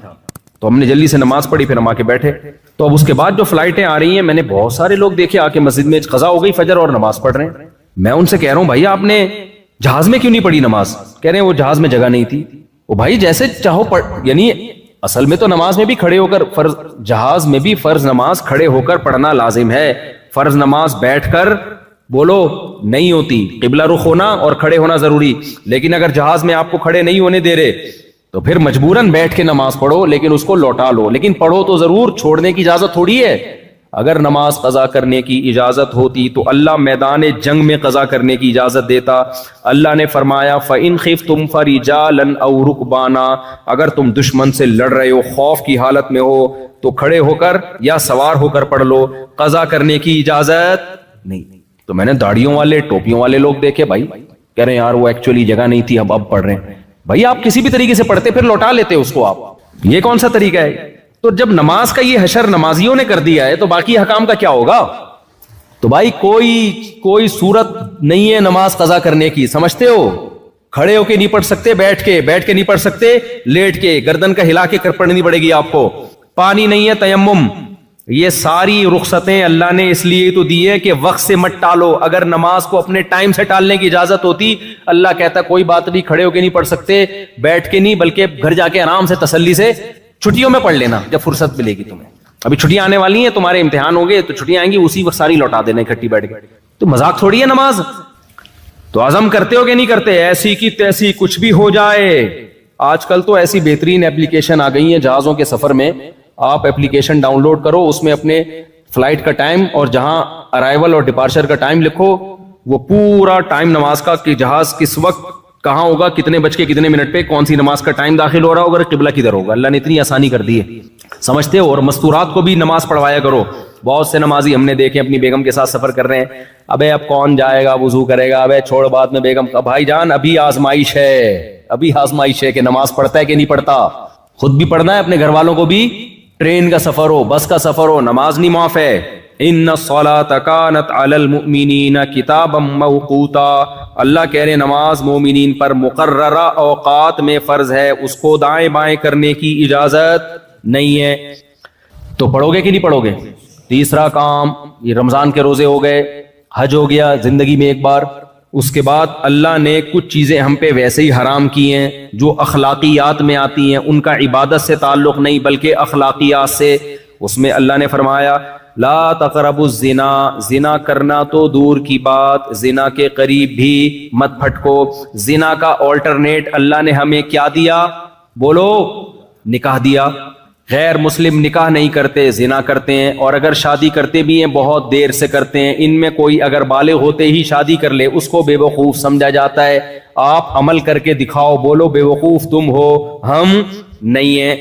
تو ہم نے جلدی سے نماز پڑھی, پھر ہم آ کے بیٹھے. تو اب اس کے بعد جو فلائٹیں آ رہی ہیں, میں نے بہت سارے لوگ دیکھے آ کے مسجد میں قضا ہو گئی فجر اور نماز پڑھ رہے ہیں. میں ان سے کہہ رہا ہوں بھائی آپ نے جہاز میں کیوں نہیں پڑھی نماز؟ کہہ رہے ہیں وہ جہاز میں جگہ نہیں تھی. وہ بھائی جیسے چاہو پڑھ, یعنی اصل میں تو نماز میں بھی کھڑے ہو کر فرض, جہاز میں بھی فرض نماز کھڑے ہو کر پڑھنا لازم ہے. فرض نماز بیٹھ کر بولو نہیں ہوتی, قبلہ رخ ہونا اور کھڑے ہونا ضروری. لیکن اگر جہاز میں آپ کو کھڑے نہیں ہونے دے رہے تو پھر مجبوراً بیٹھ کے نماز پڑھو, لیکن اس کو لوٹا لو. لیکن پڑھو تو ضرور, چھوڑنے کی اجازت تھوڑی ہے. اگر نماز قضا کرنے کی اجازت ہوتی تو اللہ میدان جنگ میں قضا کرنے کی اجازت دیتا. اللہ نے فرمایا فَإِنْ خِفْتُمْ فَرِجَالًا أَوْ رُكْبَانًا, اگر تم دشمن سے لڑ رہے ہو, خوف کی حالت میں ہو, تو کھڑے ہو کر یا سوار ہو کر پڑھ لو, قضا کرنے کی اجازت نہیں. تو میں نے داڑھیوں والے ٹوپیوں والے لوگ دیکھے, بھائی کہہ رہے ہیں یار وہ ایکچولی جگہ نہیں تھی, اب پڑھ رہے ہیں. بھائی آپ کسی بھی طریقے سے پڑھتے پھر لوٹا لیتے اس کو, آپ یہ کون سا طریقہ ہے؟ تو جب نماز کا یہ حشر نمازیوں نے کر دیا ہے تو باقی حکام کا کیا ہوگا؟ تو بھائی کوئی صورت نہیں ہے نماز قضا کرنے کی, سمجھتے ہو؟ کھڑے ہو کے نہیں پڑھ سکتے, بیٹھ کے نہیں پڑھ سکتے, لیٹ کے گردن کا ہلا کے کر پڑھنی پڑے گی آپ کو. پانی نہیں ہے, تیمم. یہ ساری رخصتیں اللہ نے اس لیے تو دی ہے کہ وقت سے مت ٹالو. اگر نماز کو اپنے ٹائم سے ٹالنے کی اجازت ہوتی, اللہ کہتا کوئی بات نہیں, کھڑے ہو کے نہیں پڑھ سکتے, بیٹھ کے نہیں, بلکہ گھر جا کے آرام سے تسلی سے چھٹیوں میں پڑھ لینا جب فرصت ملے گی تمہیں. ابھی چھٹیاں آنے والی ہیں, تمہارے امتحان ہوں گے, تو چھٹیاں آئیں گی, اسی وقت ساری لوٹا دینا اکٹھی بیٹھ کے. تو مذاق تھوڑی ہے نماز. تو عزم کرتے ہو کہ نہیں کرتے, ایسی کی تیسی کچھ بھی ہو جائے. آج کل تو ایسی بہترین ایپلیکیشن آ گئی ہیں جہازوں کے سفر میں. آپ ایپلیکیشن ڈاؤن لوڈ کرو, اس میں اپنے فلائٹ کا ٹائم اور جہاں ارائیول اور ڈپارچر کا ٹائم لکھو, وہ پورا ٹائم نماز کا کہ جہاز کس وقت کہاں ہوگا, کتنے بج کے کتنے منٹ پہ کون سی نماز کا ٹائم داخل ہو رہا ہوگا, قبلہ کدھر ہوگا. اللہ نے اتنی آسانی کر دی ہے, سمجھتے ہو؟ اور مستورات کو بھی نماز پڑھوایا کرو. بہت سے نمازی ہم نے دیکھے اپنی بیگم کے ساتھ سفر کر رہے ہیں, ابے اب کون جائے گا, وضو کرے گا, ابے چھوڑ بعد میں بیگم کا. بھائی جان ابھی آزمائش ہے کہ نماز پڑھتا ہے کہ نہیں پڑھتا. خود بھی پڑھنا ہے, اپنے گھر والوں کو بھی. ٹرین کا سفر ہو, بس کا سفر ہو, نماز نہیں معاف ہے. ان الصلاۃ کانت علی المؤمنین کتابا موقوتا, اللہ کہہ رہے نماز مومنین پر مقررہ اوقات میں فرض ہے, اس کو دائیں بائیں کرنے کی اجازت نہیں ہے. تو پڑھو گے کہ نہیں پڑھو گے؟ تیسرا کام, یہ رمضان کے روزے ہو گئے, حج ہو گیا زندگی میں ایک بار. اس کے بعد اللہ نے کچھ چیزیں ہم پہ ویسے ہی حرام کی ہیں جو اخلاقیات میں آتی ہیں, ان کا عبادت سے تعلق نہیں بلکہ اخلاقیات سے. اس میں اللہ نے فرمایا لا تقربوا الزنا, زنا کرنا تو دور کی بات, زنا کے قریب بھی مت پھٹکو. زنا کا آلٹرنیٹ اللہ نے ہمیں کیا دیا؟ بولو, نکاح دیا. غیر مسلم نکاح نہیں کرتے, زنا کرتے ہیں, اور اگر شادی کرتے بھی ہیں بہت دیر سے کرتے ہیں. ان میں کوئی اگر بالغ ہوتے ہی شادی کر لے اس کو بے وقوف سمجھا جاتا ہے. آپ عمل کر کے دکھاؤ, بولو بے وقوف تم ہو, ہم نہیں ہیں.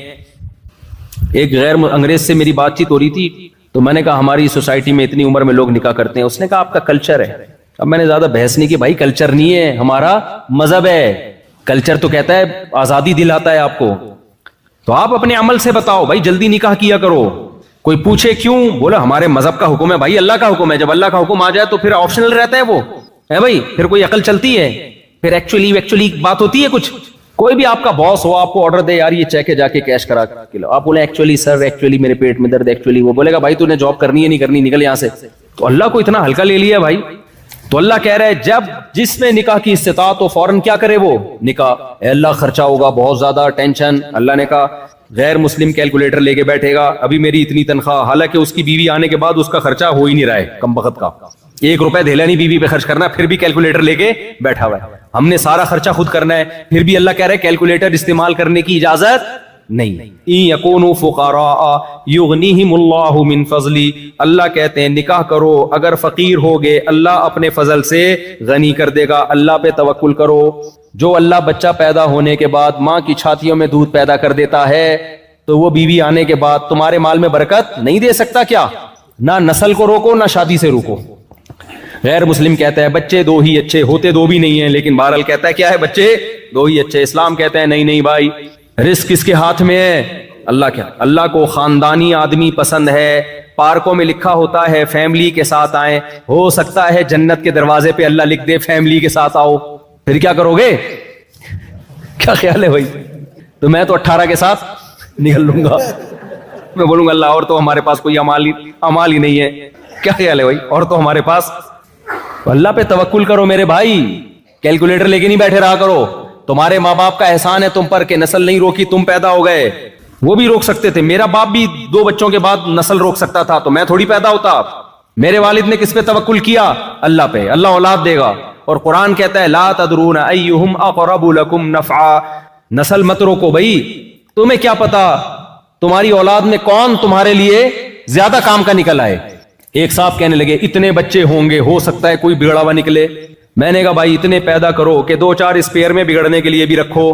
ایک غیر انگریز سے میری بات چیت ہو رہی تھی, تو میں نے کہا ہماری سوسائٹی میں اتنی عمر میں لوگ نکاح کرتے ہیں. اس نے کہا آپ کا کلچر ہے. اب میں نے زیادہ بحث نہیں کی, بھائی کلچر نہیں ہے, ہمارا مذہب ہے. کلچر تو کہتا ہے آزادی دلاتا ہے آپ کو, تو آپ اپنے عمل سے بتاؤ بھائی جلدی نکاح کیا کرو. کوئی پوچھے کیوں, بولا ہمارے مذہب کا حکم ہے. بھائی اللہ کا حکم ہے, جب اللہ کا حکم آ جائے تو پھر آپشنل رہتا ہے وہ, ہے بھائی, پھر کوئی عقل چلتی ہے, پھر ایکچولی بات ہوتی ہے کچھ. کوئی بھی آپ کا باس ہو, آپ کو آرڈر دے یار یہ چیک ہے جا کے کیش کرا کے لو, آپ بولے ایکچولی سر ایکچولی میرے پیٹ میں درد, ایکچولی وہ بولے گا بھائی تو نے جاب کرنی ہے نہیں کرنی, نکل یہاں سے. تو اللہ کو اتنا ہلکا لے لیا بھائی. تو اللہ کہہ رہا ہے جب جس میں نکاح کی استطاعت تو فوراً کیا کرے وہ نکاح. اے اللہ خرچہ ہوگا بہت زیادہ, ٹینشن. اللہ نے کہا غیر مسلم کیلکولیٹر لے کے بیٹھے گا, ابھی میری اتنی تنخواہ, حالانکہ اس کی بیوی آنے کے بعد اس کا خرچہ ہو ہی نہیں رہا ہے, کم بخت کا 1 روپے دھیلا نہیں بیوی پہ خرچ کرنا, پھر بھی کیلکولیٹر لے کے بیٹھا ہوا ہے. ہم نے سارا خرچہ خود کرنا ہے, پھر بھی اللہ کہہ رہے کیلکولیٹر استعمال کرنے کی اجازت نہیں. ان یکونوا فقراء یغنیہم اللہ من فضلی, اللہ کہتے ہیں نکاح کرو اگر فقیر ہوگے اللہ اپنے فضل سے غنی کر دے گا. اللہ پہ توکل کرو. جو اللہ بچہ پیدا ہونے کے بعد ماں کی چھاتیوں میں دودھ پیدا کر دیتا ہے تو وہ بیوی آنے کے بعد تمہارے مال میں برکت نہیں دے سکتا کیا؟ نہ نسل کو روکو نہ شادی سے روکو. غیر مسلم کہتا ہے بچے دو ہی اچھے ہوتے، دو بھی نہیں ہیں، لیکن بہرحال کہتا ہے کیا ہے، بچے دو ہی اچھے. اسلام کہتا ہے نہیں نہیں بھائی، رزق کس کے ہاتھ میں ہے؟ اللہ کیا؟ اللہ کو خاندانی آدمی پسند ہے. پارکوں میں لکھا ہوتا ہے فیملی کے ساتھ آئیں، ہو سکتا ہے جنت کے دروازے پہ اللہ لکھ دے فیملی کے ساتھ آؤ، پھر کیا کرو گے؟ کیا خیال ہے بھائی؟ تو میں تو 18 کے ساتھ نکل لوں گا، میں بولوں گا اللہ اور تو ہمارے پاس کوئی امال ہی نہیں ہے. کیا خیال ہے بھائی؟ اور تو ہمارے پاس. اللہ پہ توکل کرو میرے بھائی، کیلکولیٹر لے کے نہیں بیٹھے رہا کرو. تمہارے ماں باپ کا احسان ہے تم پر کہ نسل نہیں روکی، تم پیدا ہو گئے. وہ بھی روک سکتے تھے، میرا باپ بھی 2 بچوں کے بعد نسل روک سکتا تھا، تو میں تھوڑی پیدا ہوتا. میرے والد نے کس پہ توکل کیا؟ اللہ پہ. اللہ اولاد دے گا. اور قرآن کہتا ہے لا تدرون ایہم اقرب لکم نفعا. نسل مت روکو بھائی، تمہیں کیا پتا تمہاری اولاد میں کون تمہارے لیے زیادہ کام کا نکل آئے. ایک صاحب کہنے لگے اتنے بچے ہوں گے، ہو سکتا ہے کوئی بگڑا ہوا نکلے. میں نے کہا بھائی اتنے پیدا کرو کہ 2-4 اسپیئر میں بگڑنے کے لیے بھی رکھو.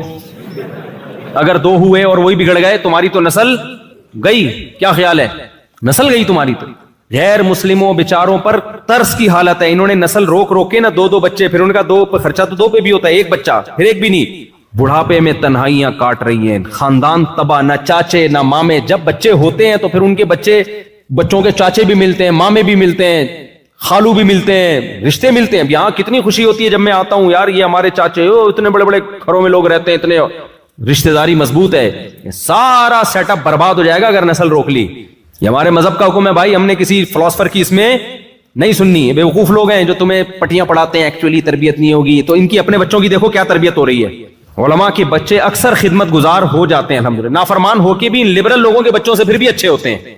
اگر 2 ہوئے اور وہی بگڑ گئے تمہاری تو نسل گئی. کیا خیال ہے؟ نسل گئی تمہاری. تو غیر مسلموں بیچاروں پر ترس کی حالت ہے. انہوں نے نسل روک کے نا 2 بچے، پھر ان کا 2 پہ خرچہ تو 2 پہ بھی ہوتا ہے، 1 بچہ پھر 1 بھی نہیں. بڑھاپے میں تنہائیاں کاٹ رہی ہیں، خاندان تباہ، نہ چاچے نہ مامے. جب بچے ہوتے ہیں تو پھر ان کے بچوں کے چاچے بھی ملتے ہیں، مامے بھی ملتے ہیں، خالو بھی ملتے ہیں، رشتے ملتے ہیں. یہاں کتنی خوشی ہوتی ہے جب میں آتا ہوں، یار یہ ہمارے چاچے، اتنے بڑے بڑے گھروں میں لوگ رہتے ہیں، اتنے رشتہ داری مضبوط ہے. سارا سیٹ اپ برباد ہو جائے گا اگر نسل روک لی. یہ ہمارے مذہب کا حکم ہے بھائی، ہم نے کسی فلاسفر کی اس میں نہیں سننی. بے وقوف لوگ ہیں جو تمہیں پٹیاں پڑھاتے ہیں ایکچولی تربیت نہیں ہوگی، تو ان کی اپنے بچوں کی دیکھو کیا تربیت ہو رہی ہے. علماء کے بچے اکثر خدمت گزار ہو جاتے ہیں الحمدللہ، نافرمان ہو کے بھی ان لبرل لوگوں کے بچوں سے پھر بھی اچھے ہوتے ہیں.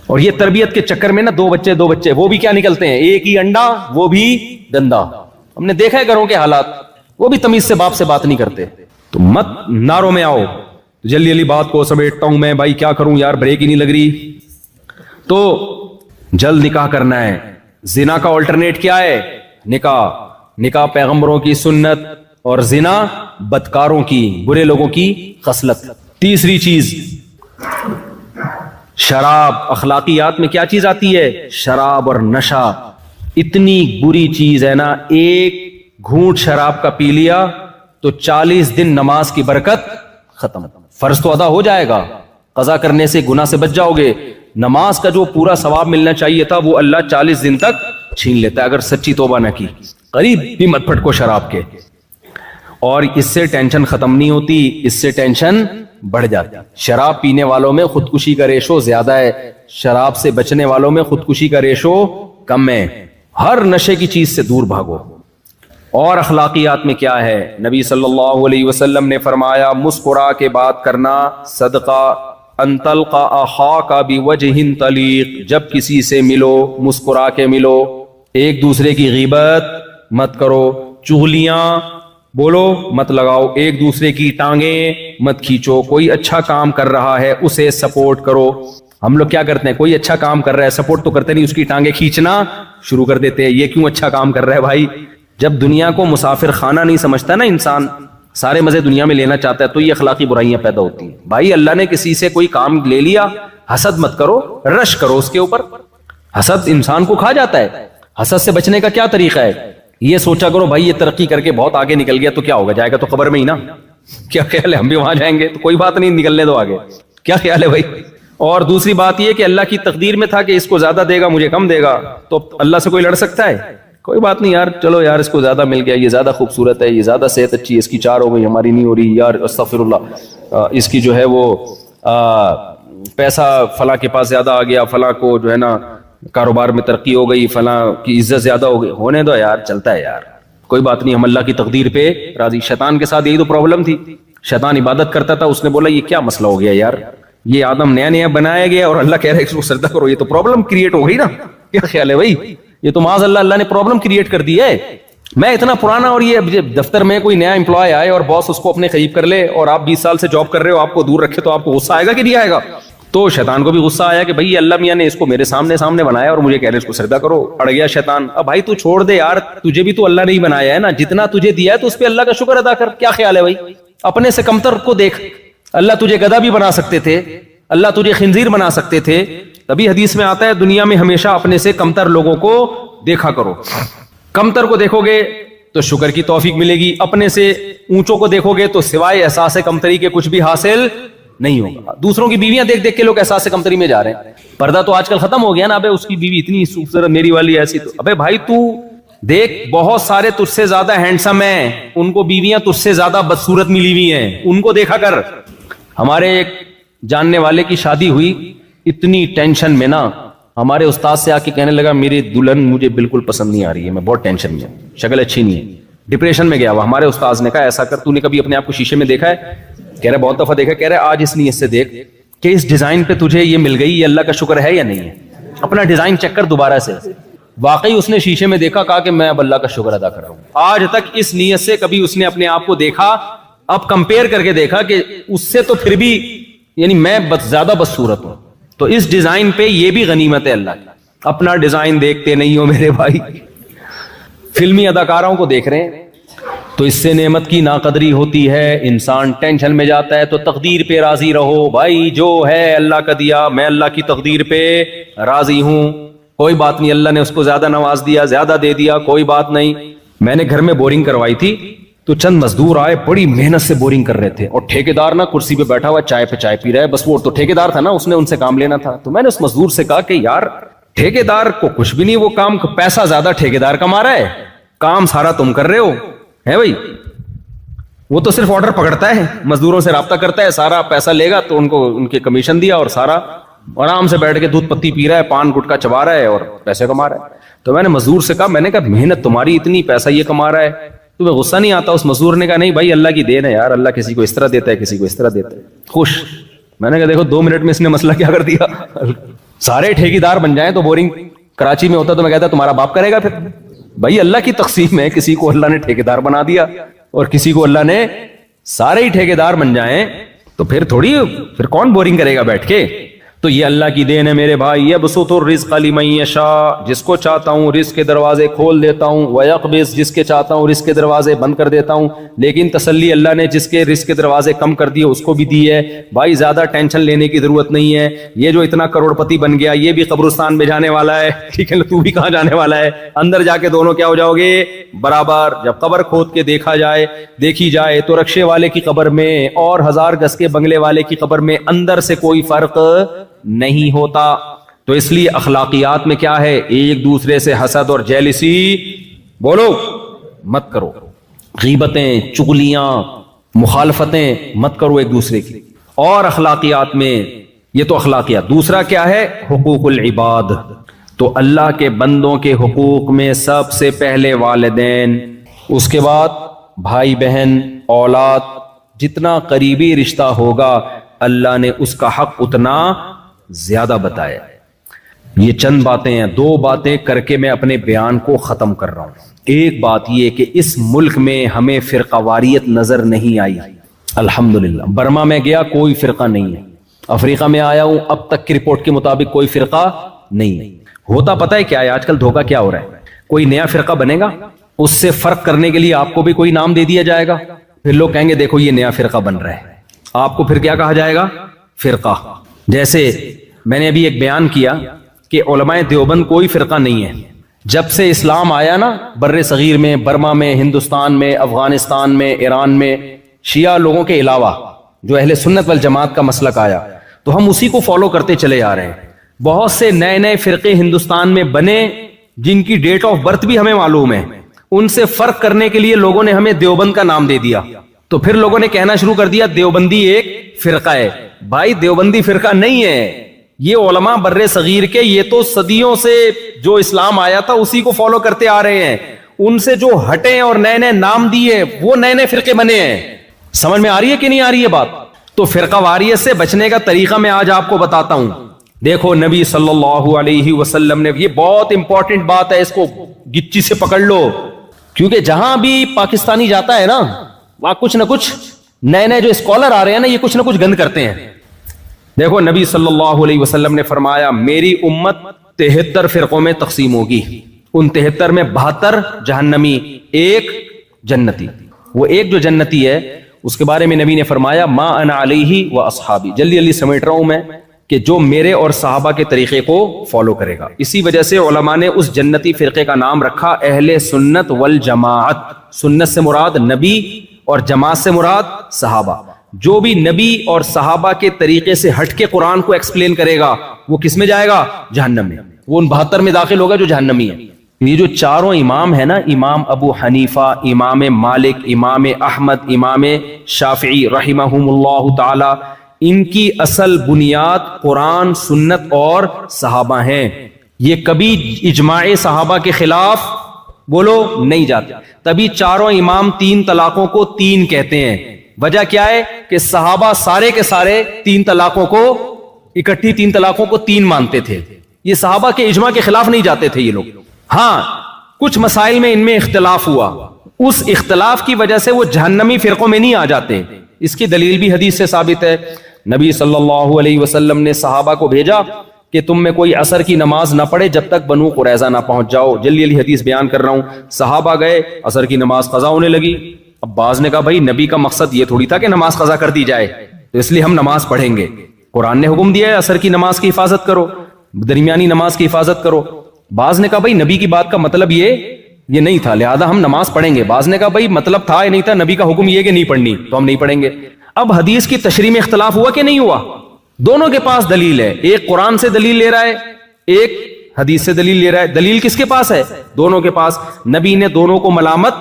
اور یہ تربیت کے چکر میں نا 2 بچے وہ بھی کیا نکلتے ہیں، ایک ہی انڈا وہ بھی دندا. ہم نے دیکھا ہے گھروں کے حالات، وہ بھی تمیز سے باپ سے بات نہیں کرتے. تو مت ناروں میں آؤ. جلدی بات کو سمیٹتا ہوں میں، بھائی کیا کروں یار، بریک ہی نہیں لگ رہی. تو جلد نکاح کرنا ہے. زنا کا آلٹرنیٹ کیا ہے؟ نکاح پیغمبروں کی سنت، اور زنا بدکاروں کی، برے لوگوں کی خصلت. تیسری چیز شراب. اخلاقیات میں کیا چیز آتی ہے؟ شراب اور نشہ. اتنی بری چیز ہے نا، 1 گھونٹ شراب کا پی لیا تو 40 دن نماز کی برکت ختم. فرض تو ادا ہو جائے گا، قضا کرنے سے گناہ سے بچ جاؤ گے. نماز کا جو پورا ثواب ملنا چاہیے تھا وہ اللہ 40 دن تک چھین لیتا ہے اگر سچی توبہ نہ کی. قریب بھی مت پھٹکو شراب کے. اور اس سے ٹینشن ختم نہیں ہوتی، اس سے ٹینشن بڑھ جاتی. شراب پینے والوں میں خودکشی کا ریشو زیادہ ہے، شراب سے بچنے والوں میں خودکشی کا ریشو کم ہے. ہر نشے کی چیز سے دور بھاگو. اور اخلاقیات میں کیا ہے؟ نبی صلی اللہ علیہ وسلم نے فرمایا مسکرا کے بات کرنا صدقہ. ان تلقى اخاك بوجه طليق. جب کسی سے ملو مسکرا کے ملو. ایک دوسرے کی غیبت مت کرو، چغلیاں بولو مت لگاؤ، ایک دوسرے کی ٹانگیں مت کھینچو. کوئی اچھا کام کر رہا ہے اسے سپورٹ کرو. ہم لوگ کیا کرتے ہیں، کوئی اچھا کام کر رہا ہے سپورٹ تو کرتے نہیں، اس کی ٹانگیں کھینچنا شروع کر دیتے ہیں. یہ کیوں اچھا کام کر رہا ہے بھائی؟ جب دنیا کو مسافر خانہ نہیں سمجھتا نا انسان، سارے مزے دنیا میں لینا چاہتا ہے، تو یہ اخلاقی برائیاں پیدا ہوتی ہیں. بھائی اللہ نے کسی سے کوئی کام لے لیا، حسد مت کرو، رش کرو اس کے اوپر. حسد انسان کو کھا جاتا ہے. حسد سے بچنے کا کیا طریقہ ہے؟ یہ سوچا کرو بھائی یہ ترقی کر کے بہت آگے نکل گیا تو کیا ہوگا، جائے گا تو قبر میں ہی نا. کیا خیال ہے، ہم بھی وہاں جائیں گے تو کوئی بات نہیں، نکلنے دو آگے. کیا خیال ہے بھائی؟ اور دوسری بات یہ کہ اللہ کی تقدیر میں تھا کہ اس کو زیادہ دے گا مجھے کم دے گا، تو اللہ سے کوئی لڑ سکتا ہے؟ کوئی بات نہیں یار، چلو یار اس کو زیادہ مل گیا، یہ زیادہ خوبصورت ہے، یہ زیادہ صحت اچھی ہے، اس کی 4 ہو گئی ہماری نہیں ہو رہی، یار استغفر اللہ، اس کی جو ہے وہ پیسہ فلاں کے پاس زیادہ آ گیا، فلاں کو جو ہے نا کاروبار میں ترقی ہو گئی، فلاں کی عزت زیادہ ہو گئی. ہونے دو یار، چلتا ہے یار، کوئی بات نہیں، ہم اللہ کی تقدیر پہ راضی. شیطان کے ساتھ یہی تو پرابلم تھی. شیطان عبادت کرتا تھا، اس نے بولا یہ کیا مسئلہ ہو گیا یار، یہ آدم نیا بنایا گیا اور اللہ کہہ رہا ہے اس کو سجدہ کرو، یہ تو پرابلم کریٹ ہو گئی نا. کیا خیال ہے بھائی؟ یہ تو معاذ اللہ نے پرابلم کریٹ کر دی ہے. میں اتنا پرانا اور یہ دفتر میں کوئی نیا امپلائی آئے اور باس اس کو اپنے قریب کر لے اور آپ 20 سال سے جاب کر رہے ہو، آپ کو دور رکھے تو آپ کو غصہ آئے گا کہ نہیں آئے گا؟ تو شیطان کو بھی غصہ آیا کہ بھائی اللہ میاں نے اس کو میرے سامنے بنایا اور مجھے کہہ رہے اس کو سجدہ کرو. اڑ گیا شیطان. اب بھائی تو چھوڑ دے یار, تجھے بھی تو اللہ نے ہی بنایا ہے نا, جتنا تجھے دیا ہے تو اس پہ اللہ کا شکر ادا کر. کیا خیال ہے بھائی, اپنے سے کمتر کو دیکھ. اللہ تجھے گدھا بھی بنا سکتے تھے, اللہ تجھے خنزیر بنا سکتے تھے. تبھی حدیث میں آتا ہے دنیا میں ہمیشہ اپنے سے کمتر لوگوں کو دیکھا کرو. کمتر کو دیکھو گے تو شکر کی توفیق ملے گی, اپنے سے اونچوں کو دیکھو گے تو سوائے احساس کمتری کے کچھ بھی حاصل نہیں ہوگا. دوسروں کی بیویاں دیکھ دیکھ کے لوگ احساس کمتری میں جا رہے ہیں. پردہ تو آج کل ختم ہو گیا نا, ابے اس کی بیوی اتنی خوبصورت, میری والی ایسی. تو ابے بھائی تو دیکھ, بہت سارے تجھ سے زیادہ ہینڈسم ہیں, ان کو بیویاں تجھ سے زیادہ بدصورت ملی ہوئی ہیں, ان کو دیکھا کر. ہمارے ایک جاننے والے کی شادی ہوئی, اتنی ٹینشن میں نا, ہمارے استاد سے آ کے کہنے لگا میری دلہن مجھے بالکل پسند نہیں آ رہی ہے, میں بہت ٹینشن میں, شکل اچھی نہیں ہے, ڈپریشن میں گیا ہوا. ہمارے استاد نے کہا ایسا کر, تو نے کبھی اپنے آپ کو شیشے میں دیکھا ہے؟ کہہ رہا بہت دفعہ دیکھا. کہہ رہا آج اس نیت سے دیکھ کہ اس ڈیزائن پہ تجھے یہ مل گئی, یہ اللہ کا شکر ہے یا نہیں ہے. اپنا ڈیزائن چیک کر دوبارہ سے. واقعی اس نے شیشے میں دیکھا, کہا کہ میں اب اللہ کا شکر ادا کر رہا ہوں. آج تک اس نیت سے کبھی اس نے اپنے آپ کو دیکھا, اب کمپیئر کر کے دیکھا کہ اس سے تو پھر بھی یعنی میں زیادہ بدصورت ہوں. تو اس ڈیزائن پہ یہ بھی غنیمت ہے اللہ کی. اپنا ڈیزائن دیکھتے نہیں ہو میرے بھائی, فلمی اداکاروں کو دیکھ رہے ہیں, تو اس سے نعمت کی ناقدری ہوتی ہے, انسان ٹینشن میں جاتا ہے. تو تقدیر پہ راضی رہو بھائی, جو ہے اللہ کا دیا, میں اللہ کی تقدیر پہ راضی ہوں, کوئی بات نہیں. اللہ نے اس کو زیادہ نواز دیا, زیادہ دے دیا, کوئی بات نہیں. میں نے گھر میں بورنگ کروائی تھی, تو چند مزدور آئے, بڑی محنت سے بورنگ کر رہے تھے, اور ٹھیکیدار نا کرسی پہ بیٹھا ہوا چائے پہ چائے پی رہا ہے. بس وہ تو ٹھیکیدار تھا نا, اس نے ان سے کام لینا تھا. تو میں نے اس مزدور سے کہا کہ یار ٹھیکیدار کو کچھ بھی نہیں, وہ کام پیسہ زیادہ ٹھیکیدار کما رہا ہے, کام سارا تم کر رہے ہو ہے بھائی. وہ تو صرف آرڈر پکڑتا ہے, مزدوروں سے رابطہ کرتا ہے, سارا پیسہ لے گا تو ان کو ان کے کمیشن دیا, اور سارا آرام سے بیٹھ کے دودھ پتی پی رہا ہے, پان گٹکا چبا رہا ہے اور پیسے کما رہا ہے. تو میں نے مزدور سے کہا, میں نے کہا محنت تمہاری اتنی, پیسہ یہ کما رہا ہے, تمہیں غصہ نہیں آتا؟ اس مزدور نے کہا نہیں بھائی اللہ کی دین ہے یار, اللہ کسی کو اس طرح دیتا ہے, کسی کو اس طرح دیتا ہے. خوش. میں نے کہا دیکھو 2 منٹ میں اس نے مسئلہ کیا کر دیا. سارے ٹھیکیدار بن جائیں تو بورنگ کراچی میں ہوتا تو میں کہتا تمہارا باپ کرے گا. پھر بھائی اللہ کی تقسیم ہے, کسی کو اللہ نے ٹھیکیدار بنا دیا اور کسی کو اللہ نے سارے ہی ٹھیکیدار بن جائیں, تو پھر تھوڑی, پھر کون بورنگ کرے گا بیٹھ کے. تو یہ اللہ کی دین ہے میرے بھائی. یبسط الرزق لمن یشاء, جس کو چاہتا ہوں رزق کے دروازے کھول دیتا ہوں, ویقبض, جس کے چاہتا ہوں رزق کے دروازے بند کر دیتا ہوں. لیکن تسلی اللہ نے جس کے رزق کے دروازے کم کر دیے اس کو بھی دی ہے. بھائی زیادہ ٹینشن لینے کی ضرورت نہیں ہے. یہ جو اتنا کروڑ پتی بن گیا یہ بھی قبرستان میں جانے والا ہے, ٹھیک ہے, تو بھی کہاں جانے والا ہے, اندر جا کے دونوں کیا ہو جاؤ گے, برابر. جب قبر کھود کے دیکھی جائے تو رکشے والے کی قبر میں اور 1000 گز کے بنگلے والے کی قبر میں اندر سے کوئی فرق نہیں ہوتا. تو اس لیے اخلاقیات میں کیا ہے, ایک دوسرے سے حسد اور جیلسی بولو مت کرو, غیبتیں, چغلیاں, مخالفتیں مت کرو ایک دوسرے کی. اور اخلاقیات میں یہ تو اخلاقیات. دوسرا کیا ہے, حقوق العباد. تو اللہ کے بندوں کے حقوق میں سب سے پہلے والدین, اس کے بعد بھائی بہن, اولاد, جتنا قریبی رشتہ ہوگا اللہ نے اس کا حق اتنا زیادہ بتایا. یہ چند باتیں ہیں, 2 باتیں کر کے میں اپنے بیان کو ختم کر رہا ہوں. ایک بات یہ کہ اس ملک میں ہمیں فرقہ واریت نظر نہیں آئی, الحمدللہ. برما میں گیا کوئی فرقہ نہیں ہے, افریقہ میں آیا ہوں اب تک کی رپورٹ کے مطابق کوئی فرقہ نہیں ہے. ہوتا پتہ ہے کیا ہے آج کل دھوکہ کیا ہو رہا ہے, کوئی نیا فرقہ بنے گا, اس سے فرق کرنے کے لیے آپ کو بھی کوئی نام دے دیا جائے گا, پھر لوگ کہیں گے دیکھو یہ نیا فرقہ بن رہا ہے, آپ کو پھر کیا کہا جائے گا, فرقہ. جیسے میں نے ابھی ایک بیان کیا کہ علماء دیوبند کوئی فرقہ نہیں ہے. جب سے اسلام آیا نا بر صغیر میں, برما میں, ہندوستان میں, افغانستان میں, ایران میں, شیعہ لوگوں کے علاوہ جو اہل سنت والجماعت کا مسلک آیا تو ہم اسی کو فالو کرتے چلے آ رہے ہیں. بہت سے نئے فرقے ہندوستان میں بنے جن کی ڈیٹ آف برتھ بھی ہمیں معلوم ہے, ان سے فرق کرنے کے لیے لوگوں نے ہمیں دیوبند کا نام دے دیا. تو پھر لوگوں نے کہنا شروع کر دیا دیوبندی ایک فرقہ ہے. بھائی دیوبندی فرقہ نہیں ہے, یہ علماء بر صغیر کے, یہ تو صدیوں سے جو اسلام آیا تھا اسی کو فالو کرتے آ رہے ہیں. ان سے جو ہٹے اور نئے نام دیے وہ نئے فرقے بنے ہیں. سمجھ میں آ رہی ہے کہ نہیں آ رہی ہے بات؟ تو فرقہ واریت سے بچنے کا طریقہ میں آج آپ کو بتاتا ہوں. دیکھو نبی صلی اللہ علیہ وسلم نے, یہ بہت امپورٹنٹ بات ہے, اس کو گچی سے پکڑ لو, کیونکہ جہاں بھی پاکستانی جاتا ہے نا وہاں کچھ نہ کچھ نئے جو اسکالر آ رہے ہیں نا, یہ کچھ نہ کچھ گند کرتے ہیں. دیکھو نبی صلی اللہ علیہ وسلم نے فرمایا میری امت 73 فرقوں میں تقسیم ہوگی، ان 73 میں 72 جہنمی، ایک جنتی۔ وہ ایک جو جنتی ہے اس کے بارے میں نبی نے فرمایا ما انا علیہ و اصحابی، جلدی جلدی سمیٹ رہا ہوں میں، کہ جو میرے اور صحابہ کے طریقے کو فالو کرے گا۔ اسی وجہ سے علماء نے اس جنتی فرقے کا نام رکھا اہل سنت والجماعت۔ سنت سے مراد نبی اور جماعت سے مراد صحابہ۔ جو بھی نبی اور صحابہ کے طریقے سے ہٹ کے قرآن کو ایکسپلین کرے گا وہ کس میں جائے گا؟ جہنم میں، وہ ان 72 میں داخل ہوگا جو جہنمی ہے۔ یہ جو چاروں امام ہیں نا، امام ابو حنیفہ، امام مالک، امام احمد، امام شافعی رحمہم اللہ تعالی، ان کی اصل بنیاد قرآن، سنت اور صحابہ ہیں۔ یہ کبھی اجماع صحابہ کے خلاف بولو نہیں جاتے۔ تبھی چاروں امام 3 طلاقوں کو 3 کہتے ہیں۔ وجہ کیا ہے کہ صحابہ سارے کے سارے 3 طلاقوں کو اکٹھی 3 طلاقوں کو 3 مانتے تھے۔ یہ صحابہ کے اجماع کے خلاف نہیں جاتے تھے یہ لوگ۔ ہاں کچھ مسائل میں ان میں اختلاف ہوا، اس اختلاف کی وجہ سے وہ جہنمی فرقوں میں نہیں آ جاتے۔ اس کی دلیل بھی حدیث سے ثابت ہے۔ نبی صلی اللہ علیہ وسلم نے صحابہ کو بھیجا کہ تم میں کوئی عصر کی نماز نہ پڑھے جب تک بنو قریظہ نہ پہنچ جاؤ۔ جلدی جلدی حدیث بیان کر رہا ہوں۔ صحابہ گئے، عصر کی نماز قضا ہونے لگی۔ اب بعض نے کہا بھائی نبی کا مقصد یہ تھوڑی تھا کہ نماز قضا کر دی جائے، تو اس لیے ہم نماز پڑھیں گے۔ قرآن نے حکم دیا ہے عصر کی نماز کی حفاظت کرو، درمیانی نماز کی حفاظت کرو۔ بعض نے کہا بھائی نبی کی بات کا مطلب یہ نہیں تھا، لہذا ہم نماز پڑھیں گے۔ بعض نے کہا بھائی مطلب تھا یا نہیں تھا، نبی کا حکم یہ کہ نہیں پڑھنی تو ہم نہیں پڑھیں گے۔ اب حدیث کی تشریح میں اختلاف ہوا کہ نہیں ہوا؟ دونوں کے پاس دلیل ہے، ایک قرآن سے دلیل لے رہا ہے، ایک حدیث سے دلیل لے رہا ہے۔ دلیل کس کے پاس ہے؟ دونوں کے پاس۔ نبی نے دونوں کو ملامت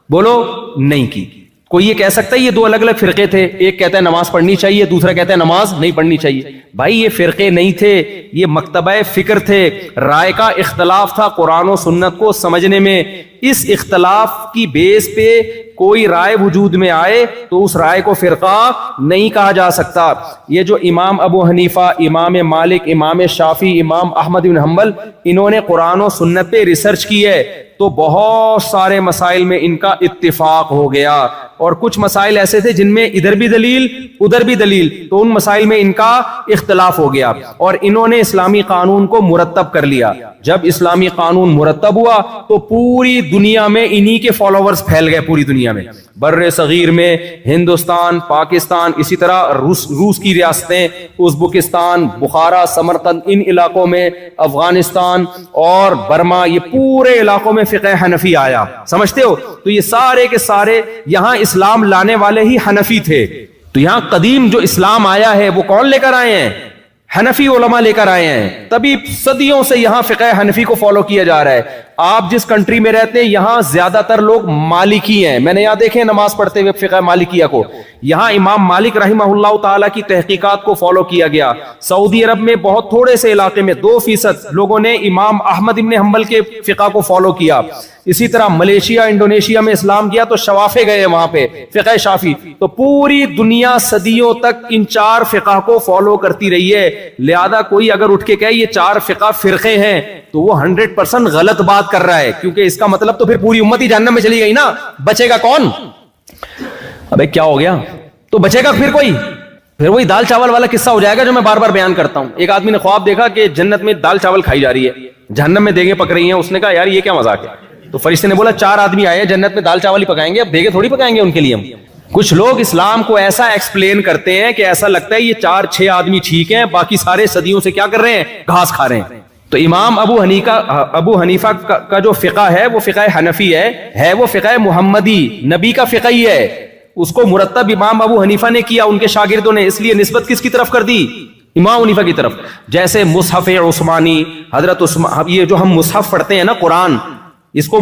بولو نہیں کی۔ کوئی یہ کہہ سکتا ہے یہ 2 الگ الگ فرقے تھے، ایک کہتا ہے نماز پڑھنی چاہیے، دوسرا کہتا ہے نماز نہیں پڑھنی چاہیے۔ بھائی یہ فرقے نہیں تھے، یہ مکتبہ فکر تھے، رائے کا اختلاف تھا قرآن و سنت کو سمجھنے میں۔ اس اختلاف کی بیس پہ کوئی رائے وجود میں آئے تو اس رائے کو فرقہ نہیں کہا جا سکتا۔ یہ جو امام ابو حنیفہ، امام مالک، امام شافعی، امام احمد بن حنبل، انہوں نے قرآن و سنت پہ ریسرچ کی ہے تو بہت سارے مسائل میں ان کا اتفاق ہو گیا، اور کچھ مسائل ایسے تھے جن میں ادھر بھی دلیل ادھر بھی دلیل، تو ان مسائل میں ان کا اختلاف ہو گیا، اور انہوں نے اسلامی قانون کو مرتب کر لیا۔ جب اسلامی قانون مرتب ہوا تو پوری دنیا میں انہی کے فالوورز پھیل گئے، پوری دنیا میں، بر صغیر میں، ہندوستان، پاکستان، اسی طرح روس کی ریاستیں، ازبکستان، بخارا، سمرقند، ان علاقوں میں، افغانستان اور برما، یہ پورے علاقوں میں فقہ حنفی آیا۔ سمجھتے ہو؟ تو یہ سارے کے سارے یہاں اسلام لانے والے ہی حنفی تھے۔ تو یہاں قدیم جو اسلام آیا ہے وہ کون لے کر آئے ہیں؟ حنفی علماء لے کر آئے ہیں۔ تبھی صدیوں سے یہاں فقہ حنفی کو فالو کیا جا رہا ہے۔ آپ جس کنٹری میں رہتے ہیں یہاں زیادہ تر لوگ مالکی ہیں، میں نے یہاں دیکھے نماز پڑھتے ہوئے فقہ مالکیہ کو۔ یہاں امام مالک رحمہ اللہ تعالیٰ کی تحقیقات کو فالو کیا گیا۔ سعودی عرب میں بہت تھوڑے سے علاقے میں 2% لوگوں نے امام احمد بن حنبل کے فقہ کو فالو کیا۔ اسی طرح ملیشیا، انڈونیشیا میں اسلام کیا تو شوافے گئے وہاں پہ، فقہ شافی۔ تو پوری دنیا صدیوں تک ان 4 فقہ کو فالو کرتی رہی ہے۔ لہذا کوئی اگر اٹھ کے کہے یہ 4 فقہ فرقے ہیں تو وہ 100% غلط بات کر رہا ہے، کیونکہ اس کا مطلب تو پھر پوری امت ہی جہنم میں چلی گئی نا۔ بچے گا کون؟ ابے کیا ہو گیا؟ تو بچے گا پھر کوئی؟ پھر وہی دال چاول والا قصہ ہو جائے گا جو میں بار بار بیان کرتا ہوں۔ ایک آدمی نے خواب دیکھا کہ جنت میں دال چاول کھائی جا رہی ہے، جہنم میں دیگیں پک رہی ہیں۔ اس نے کہا یار یہ کیا مذاق ہے؟ تو فرشتے نے بولا 4 آدمی آئے ہیں جنت میں دال چاول ہی پکائیں گے، اب دیگیں تھوڑی پکائیں گے ان کے لیے ہم۔ کچھ لوگ اسلام کو ایسا ایکسپلین کرتے ہیں کہ ایسا لگتا ہے یہ 4-6 آدمی ٹھیک ہیں، باقی سارے صدیوں سے کیا کر رہے ہیں؟ گھاس کھا رہے ہیں۔ تو امام ابو حنیفہ کا جو فقہ ہے وہ فقہ حنفی ہے وہ فقہ محمدی، نبی کا فقہ ہی ہے۔ اس کو مرتب امام ابو حنیفہ نے کیا، ان کے شاگردوں نے، اس لیے نسبت کس کی طرف کر دی؟ امام حنیفہ کی طرف۔ جیسے مصحف عثمانی، حضرت عثمان، یہ جو ہم مصحف پڑھتے ہیں نا قرآن، اس کو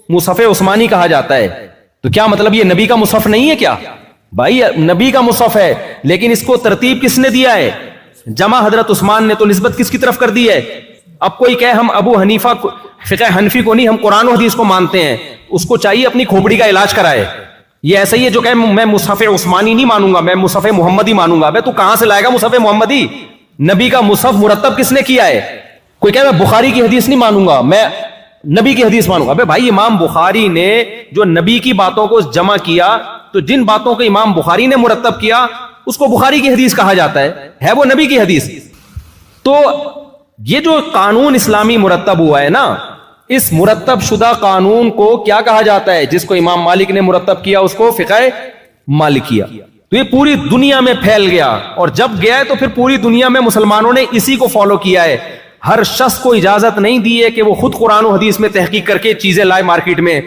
مصحف عثمانی کہا جاتا ہے۔ تو کیا مطلب یہ نبی کا مصحف نہیں ہے کیا؟ بھائی نبی کا مصحف ہے، لیکن اس کو ترتیب کس نے دیا ہے؟ جمع حضرت عثمان نے۔ تو نسبت کس کی طرف کر دی ہے؟ اب کوئی کہے ہم ابو حنیفہ فقہ حنفی کو نہیں، ہم قرآن و حدیث کو مانتے ہیں، اس کو چاہیے اپنی کھوپڑی کا علاج کرائے۔ یہ ایسا ہی ہے جو کہے میں مصحف عثمانی نہیں مانوں گا، میں مصحف محمدی مانوں گا۔ بھائی تو کہاں سے لائے گا مصحف محمدی؟ نبی کا مصحف مرتب کس نے کیا ہے؟ کوئی کہے میں بخاری کی حدیث نہیں مانوں گا، میں نبی کی حدیث مانوں گا۔ بھائی امام بخاری نے جو نبی کی باتوں کو جمع کیا، تو جن باتوں کو امام بخاری نے مرتب کیا اس کو بخاری کی حدیث کہا جاتا ہے وہ نبی کی حدیث. تو یہ جو قانون اسلامی مرتب ہوا ہے نا, اس مرتب شدہ قانون کو کیا کہا جاتا ہے؟ جس کو امام مالک نے مرتب کیا اس کو فقہ مالکیہ. تو یہ پوری دنیا میں پھیل گیا, اور جب گیا ہے تو پھر پوری دنیا میں مسلمانوں نے اسی کو فالو کیا ہے. ہر شخص کو اجازت نہیں دی ہے کہ وہ خود قرآن و حدیث میں تحقیق کر کے چیزیں لائے مارکیٹ میں.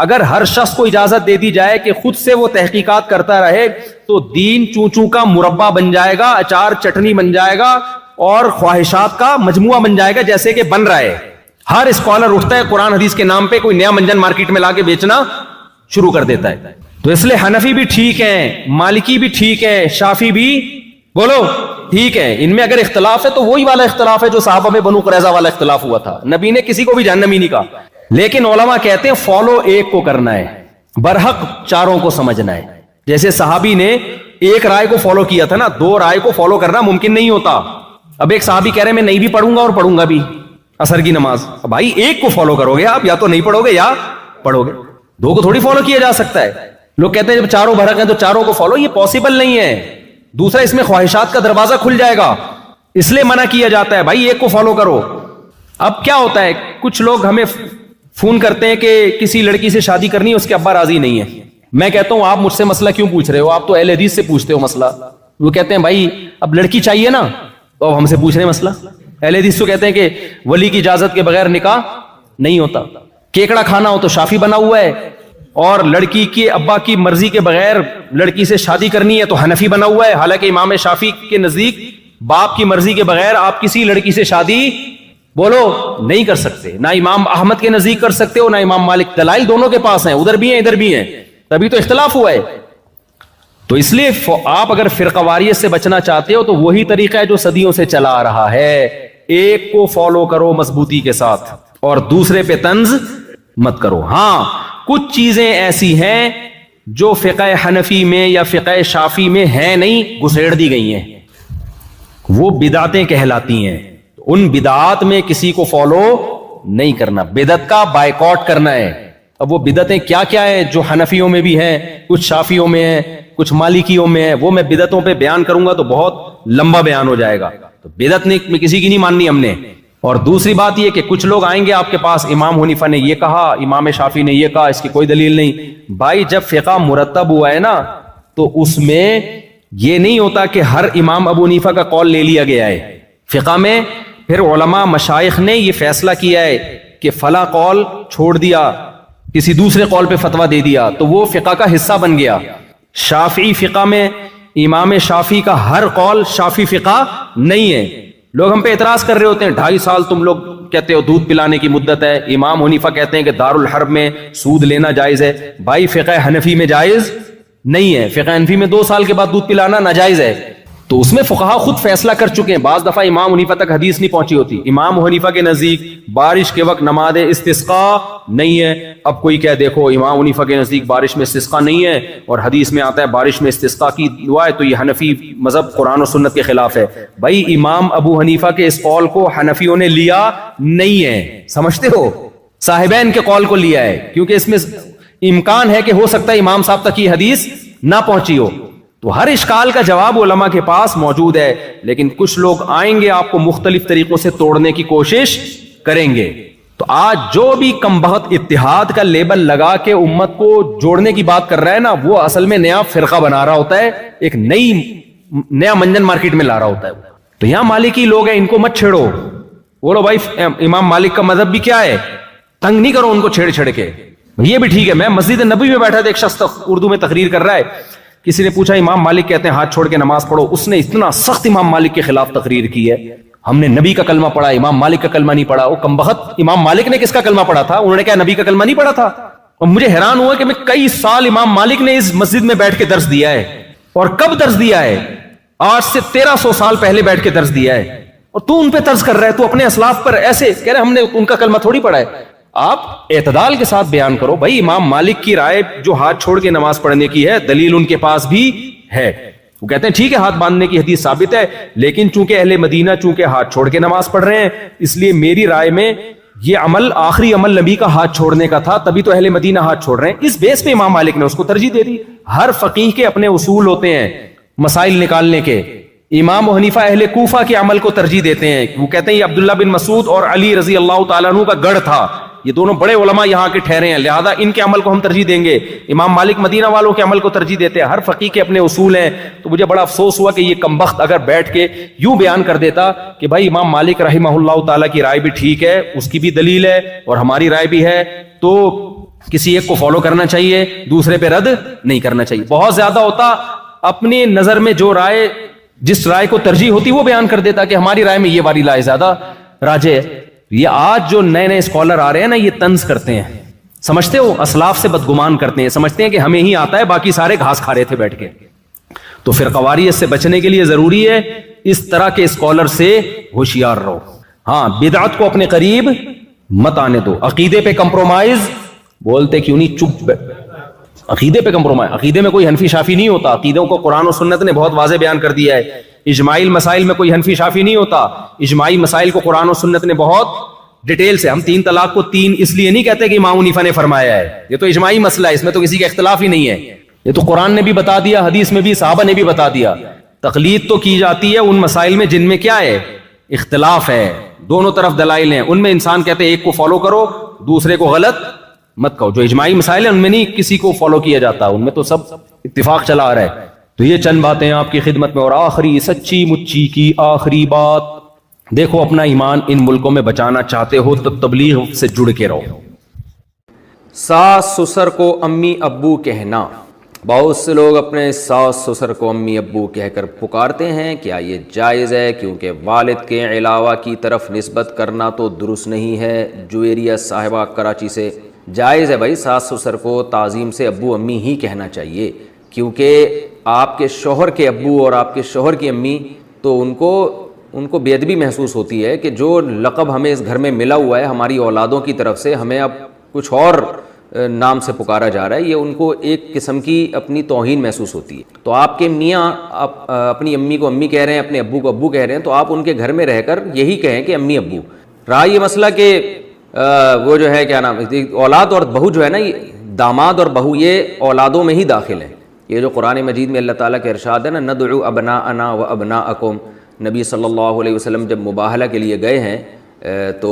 اگر ہر شخص کو اجازت دے دی جائے کہ خود سے وہ تحقیقات کرتا رہے تو دین چوں چوں کا مربع بن جائے گا, اچار چٹنی بن جائے گا, اور خواہشات کا مجموعہ بن جائے گا, جیسے کہ بن رہا ہے. ہر اسکالر اٹھتا ہے قرآن حدیث کے نام پہ کوئی نیا منجن مارکیٹ میں لا کے بیچنا شروع کر دیتا ہے. تو اس لیے حنفی بھی ٹھیک ہیں, مالکی بھی ٹھیک ہے, شافی بھی بولو ٹھیک ہے. ان میں اگر اختلاف ہے تو وہی والا اختلاف ہے جو صحابہ میں بنو قریظہ والا اختلاف ہوا تھا. نبی نے کسی کو بھی جہنمی نہیں کہا, لیکن علماء کہتے ہیں فالو ایک کو کرنا ہے, برحق چاروں کو سمجھنا ہے. جیسے صحابی نے ایک رائے کو فالو کیا تھا نا, دو رائے کو فالو کرنا ممکن نہیں ہوتا. اب ایک صحابی کہہ رہے میں نہیں بھی پڑھوں گا اور پڑھوں گا بھی عصر کی نماز. بھائی ایک کو فالو کرو گے آپ, یا تو نہیں پڑھو گے یا پڑھو گے, دو کو تھوڑی فالو کیا جا سکتا ہے. لوگ کہتے ہیں جب چاروں برحق ہیں تو چاروں کو فالو, یہ پاسبل نہیں ہے. دوسرا اس میں خواہشات کا دروازہ کھل جائے گا, اس لیے منع کیا جاتا ہے بھائی ایک کو فالو کرو. اب کیا ہوتا ہے, کچھ لوگ ہمیں فون کرتے ہیں کہ کسی لڑکی سے شادی کرنی ہے, اس کے ابا راضی نہیں ہے. میں کہتا ہوں آپ مجھ سے مسئلہ کیوں پوچھ رہے ہو, آپ تو اہل حدیث سے پوچھتے ہو مسئلہ. وہ کہتے ہیں بھائی اب لڑکی چاہیے نا, تو اب ہم سے پوچھ رہے ہیں مسئلہ. اہل حدیث تو کہتے ہیں کہ ولی کی اجازت کے بغیر نکاح نہیں ہوتا. کیکڑا کھانا ہو تو شافی بنا ہوا ہے, اور لڑکی کے ابا کی مرضی کے بغیر لڑکی سے شادی کرنی ہے تو حنفی بنا ہوا ہے. حالانکہ امام شافی کے نزدیک باپ کی مرضی کے بغیر آپ کسی لڑکی سے شادی بولو نہیں کر سکتے. نہ امام احمد کے نزدیک کر سکتے ہو, نہ امام مالک. دلائل دونوں کے پاس ہیں, ادھر بھی ہیں ادھر بھی ہیں, تبھی تو اختلاف ہوا ہے. تو اس لیے آپ اگر فرقہ واریت سے بچنا چاہتے ہو تو وہی طریقہ ہے جو صدیوں سے چلا آ رہا ہے. ایک کو فالو کرو مضبوطی کے ساتھ, اور دوسرے پہ طنز مت کرو. ہاں کچھ چیزیں ایسی ہیں جو فقہ حنفی میں یا فقہ شافی میں ہیں نہیں, گھسیڑ دی گئی ہیں, وہ بدعتیں کہلاتی ہیں. ان بدعات میں کسی کو فالو نہیں کرنا, بدعت کا بائیکاٹ کرنا ہے. اب وہ بدعتیں کیا کیا ہیں جو حنفیوں میں بھی ہیں, کچھ شافیوں میں ہیں, کچھ مالکیوں میں ہیں, وہ میں بدعتوں پہ بیان کروں گا تو بہت لمبا بیان ہو جائے گا. تو بدعت میں کسی کی نہیں ماننی ہم نے. اور دوسری بات یہ کہ کچھ لوگ آئیں گے آپ کے پاس, امام حنیفہ نے یہ کہا, امام شافی نے یہ کہا, اس کی کوئی دلیل نہیں. بھائی جب فقہ مرتب ہوا ہے نا تو اس میں یہ نہیں ہوتا کہ ہر امام ابو حنیفہ کا قول لے لیا گیا ہے. فقہ میں پھر علماء مشائخ نے یہ فیصلہ کیا ہے کہ فلاں قول چھوڑ دیا, کسی دوسرے قول پہ فتویٰ دے دیا تو وہ فقہ کا حصہ بن گیا. شافعی فقہ میں امام شافی کا ہر قول شافی فقہ نہیں ہے. لوگ ہم پہ اعتراض کر رہے ہوتے ہیں 2.5 سال تم لوگ کہتے ہو دودھ پلانے کی مدت ہے. امام حنیفہ کہتے ہیں کہ دارالحرب میں سود لینا جائز ہے. بھائی فقہ حنفی میں جائز نہیں ہے, فقہ حنفی میں 2 سال کے بعد دودھ پلانا ناجائز ہے. تو اس میں فقہا خود فیصلہ کر چکے ہیں. بعض دفعہ امام حنیفہ تک حدیث نہیں پہنچی ہوتی. امام حنیفہ کے نزدیک بارش کے وقت نماز استسقاء نہیں ہے. اب کوئی کہہ دیکھو امام حنیفہ کے نزدیک بارش میں استسقاء نہیں ہے اور حدیث میں آتا ہے بارش میں استسقاء کی دعا ہے, تو یہ حنفی مذہب قرآن و سنت کے خلاف ہے. بھائی امام ابو حنیفہ کے اس قول کو حنفیوں نے لیا نہیں ہے, سمجھتے ہو, صاحبین کے قول کو لیا ہے, کیونکہ اس میں امکان ہے کہ ہو سکتا ہے امام صاحب تک یہ حدیث نہ پہنچی ہو. تو ہر اشکال کا جواب علماء کے پاس موجود ہے, لیکن کچھ لوگ آئیں گے آپ کو مختلف طریقوں سے توڑنے کی کوشش کریں گے. تو آج جو بھی کمبخت اتحاد کا لیبل لگا کے امت کو جوڑنے کی بات کر رہا ہے نا, وہ اصل میں نیا فرقہ بنا رہا ہوتا ہے, ایک نیا منجن مارکیٹ میں لا رہا ہوتا ہے. تو یہاں مالکی لوگ ہیں, ان کو مت چھیڑو. بولو بھائی امام مالک کا مذہب بھی کیا ہے, تنگ نہیں کرو ان کو چھیڑ چھیڑ کے. یہ بھی ٹھیک ہے. میں مسجد نبوی میں بیٹھا تھا, ایک شخص اردو میں تقریر کر رہا ہے, کسی نے پوچھا امام مالک کہتے ہیں ہاتھ چھوڑ کے نماز پڑھو. اس نے اتنا سخت امام مالک کے خلاف تقریر کی ہے, ہم نے نبی کا کلمہ پڑھا, امام مالک کا کلمہ نہیں پڑھا. وہ کمبخت امام مالک نے کس کا کلمہ پڑھا تھا, انہوں نے کہا نبی کا کلمہ نہیں پڑھا تھا. اور مجھے حیران ہوا کہ میں کئی سال امام مالک نے اس مسجد میں بیٹھ کے درس دیا ہے, اور کب درس دیا ہے, آج سے 1300 سال پہلے بیٹھ کے درس دیا ہے, اور تو ان پہ طرز کر رہا ہے, تو اپنے اسلاف پر ایسے کہہ رہے ہم نے ان کا کلمہ تھوڑی پڑھا ہے. آپ اعتدال کے ساتھ بیان کرو. بھائی امام مالک کی رائے جو ہاتھ چھوڑ کے نماز پڑھنے کی ہے, دلیل ان کے پاس بھی ہے. وہ کہتے ہیں ٹھیک ہے ہاتھ باندھنے کی حدیث ثابت ہے, لیکن چونکہ اہل مدینہ چونکہ ہاتھ چھوڑ کے نماز پڑھ رہے ہیں, اس لیے میری رائے میں یہ عمل آخری عمل نبی کا ہاتھ چھوڑنے کا تھا, تبھی تو اہل مدینہ ہاتھ چھوڑ رہے ہیں. اس بیس پہ امام مالک نے اس کو ترجیح دے دی. ہر فقیہ کے اپنے اصول ہوتے ہیں. مسائل نکالنے کے. امام ابو حنیفہ اہل کوفہ کے عمل کو ترجیح دیتے ہیں. وہ کہتے ہیں یہ عبداللہ بن مسعود اور علی رضی اللہ تعالیٰ عنہ کا گڑھ تھا, یہ دونوں بڑے علماء یہاں کے ٹھہرے ہیں, لہذا ان کے عمل کو ہم ترجیح دیں گے. امام مالک مدینہ والوں کے عمل کو ترجیح دیتے ہیں. ہر فقیہ کے اپنے اصول ہیں. تو مجھے بڑا افسوس ہوا کہ یہ کمبخت اگر بیٹھ کے یوں بیان کر دیتا کہ بھائی امام مالک رحمہ اللہ تعالیٰ کی رائے بھی ٹھیک ہے, اس کی بھی دلیل ہے اور ہماری رائے بھی ہے, تو کسی ایک کو فالو کرنا چاہیے, دوسرے پہ رد نہیں کرنا چاہیے. بہت زیادہ ہوتا اپنی نظر میں جو رائے, جس رائے کو ترجیح ہوتی وہ بیان کر دیتا کہ ہماری رائے میں یہ والی رائے زیادہ راجح ہے. یہ آج جو نئے نئے اسکالر آ رہے ہیں نا, یہ طنز کرتے ہیں, سمجھتے ہو اسلاف سے بدگمان کرتے ہیں, سمجھتے ہیں کہ ہمیں ہی آتا ہے, باقی سارے گھاس کھا رہے تھے بیٹھ کے. تو فرقواریت سے بچنے کے لیے ضروری ہے اس طرح کے اسکالر سے ہوشیار رہو. ہاں, بدعت کو اپنے قریب مت آنے دو. عقیدے پہ کمپرومائز بولتے کیوں نہیں, چپ. عقیدے پہ کمپرومائز, عقیدے میں کوئی حنفی شافی نہیں ہوتا. عقیدوں کو قرآن و سنت نے بہت واضح بیان کر دیا ہے. اجماعی مسائل میں کوئی حنفی شافی نہیں ہوتا. اجماعی مسائل کو قرآن و سنت نے بہت ڈیٹیل سے, ہم 3 طلاق کو 3 اس لیے نہیں کہتے کہ امام حنیفہ نے فرمایا ہے, یہ تو اجماعی مسئلہ ہے, اس میں تو کسی کا اختلاف ہی نہیں ہے. یہ تو قرآن نے بھی بتا دیا, حدیث میں بھی, صحابہ نے بھی بتا دیا. تقلید تو کی جاتی ہے ان مسائل میں جن میں کیا ہے, اختلاف ہے, دونوں طرف دلائل ہیں, ان میں انسان کہتے ہیں ایک کو فالو کرو, دوسرے کو غلط مت کہو. جو اجماعی مسائل ہیں ان میں نہیں کسی کو فالو کیا جاتا, ان میں تو سب اتفاق چلا آ رہا ہے. تو یہ چند باتیں آپ کی خدمت میں. اور آخری سچی مچی کی آخری بات, دیکھو اپنا ایمان ان ملکوں میں بچانا چاہتے ہو تو تبلیغ سے جڑ کے رہو. ساس سسر کو امی ابو کہنا. بہت سے لوگ اپنے ساس سسر کو امی ابو کہہ کر پکارتے ہیں, کیا یہ جائز ہے؟ کیونکہ والد کے علاوہ کی طرف نسبت کرنا تو درست نہیں ہے. جویریہ صاحبہ کراچی سے. جائز ہے بھائی, ساس سسر کو تعظیم سے ابو امی ہی کہنا چاہیے, کیونکہ آپ کے شوہر کے ابو اور آپ کے شوہر کی امی, تو ان کو بے ادبی محسوس ہوتی ہے کہ جو لقب ہمیں اس گھر میں ملا ہوا ہے ہماری اولادوں کی طرف سے, ہمیں اب کچھ اور نام سے پکارا جا رہا ہے. یہ ان کو ایک قسم کی اپنی توہین محسوس ہوتی ہے. تو آپ کے میاں اپنی امی کو امی کہہ رہے ہیں, اپنے ابو کو ابو کہہ رہے ہیں, تو آپ ان کے گھر میں رہ کر یہی کہیں کہ امی ابو. رہا یہ مسئلہ کہ وہ جو ہے کیا نام, اولاد اور بہو جو ہے نا, یہ داماد اور بہو یہ اولادوں میں ہی داخل ہیں. یہ جو قرآن مجید میں اللہ تعالیٰ کے ارشاد ہے نا, ندعو ابناءنا و ابناءکم. نبی صلی اللہ علیہ وسلم جب مباہلہ کے لیے گئے ہیں تو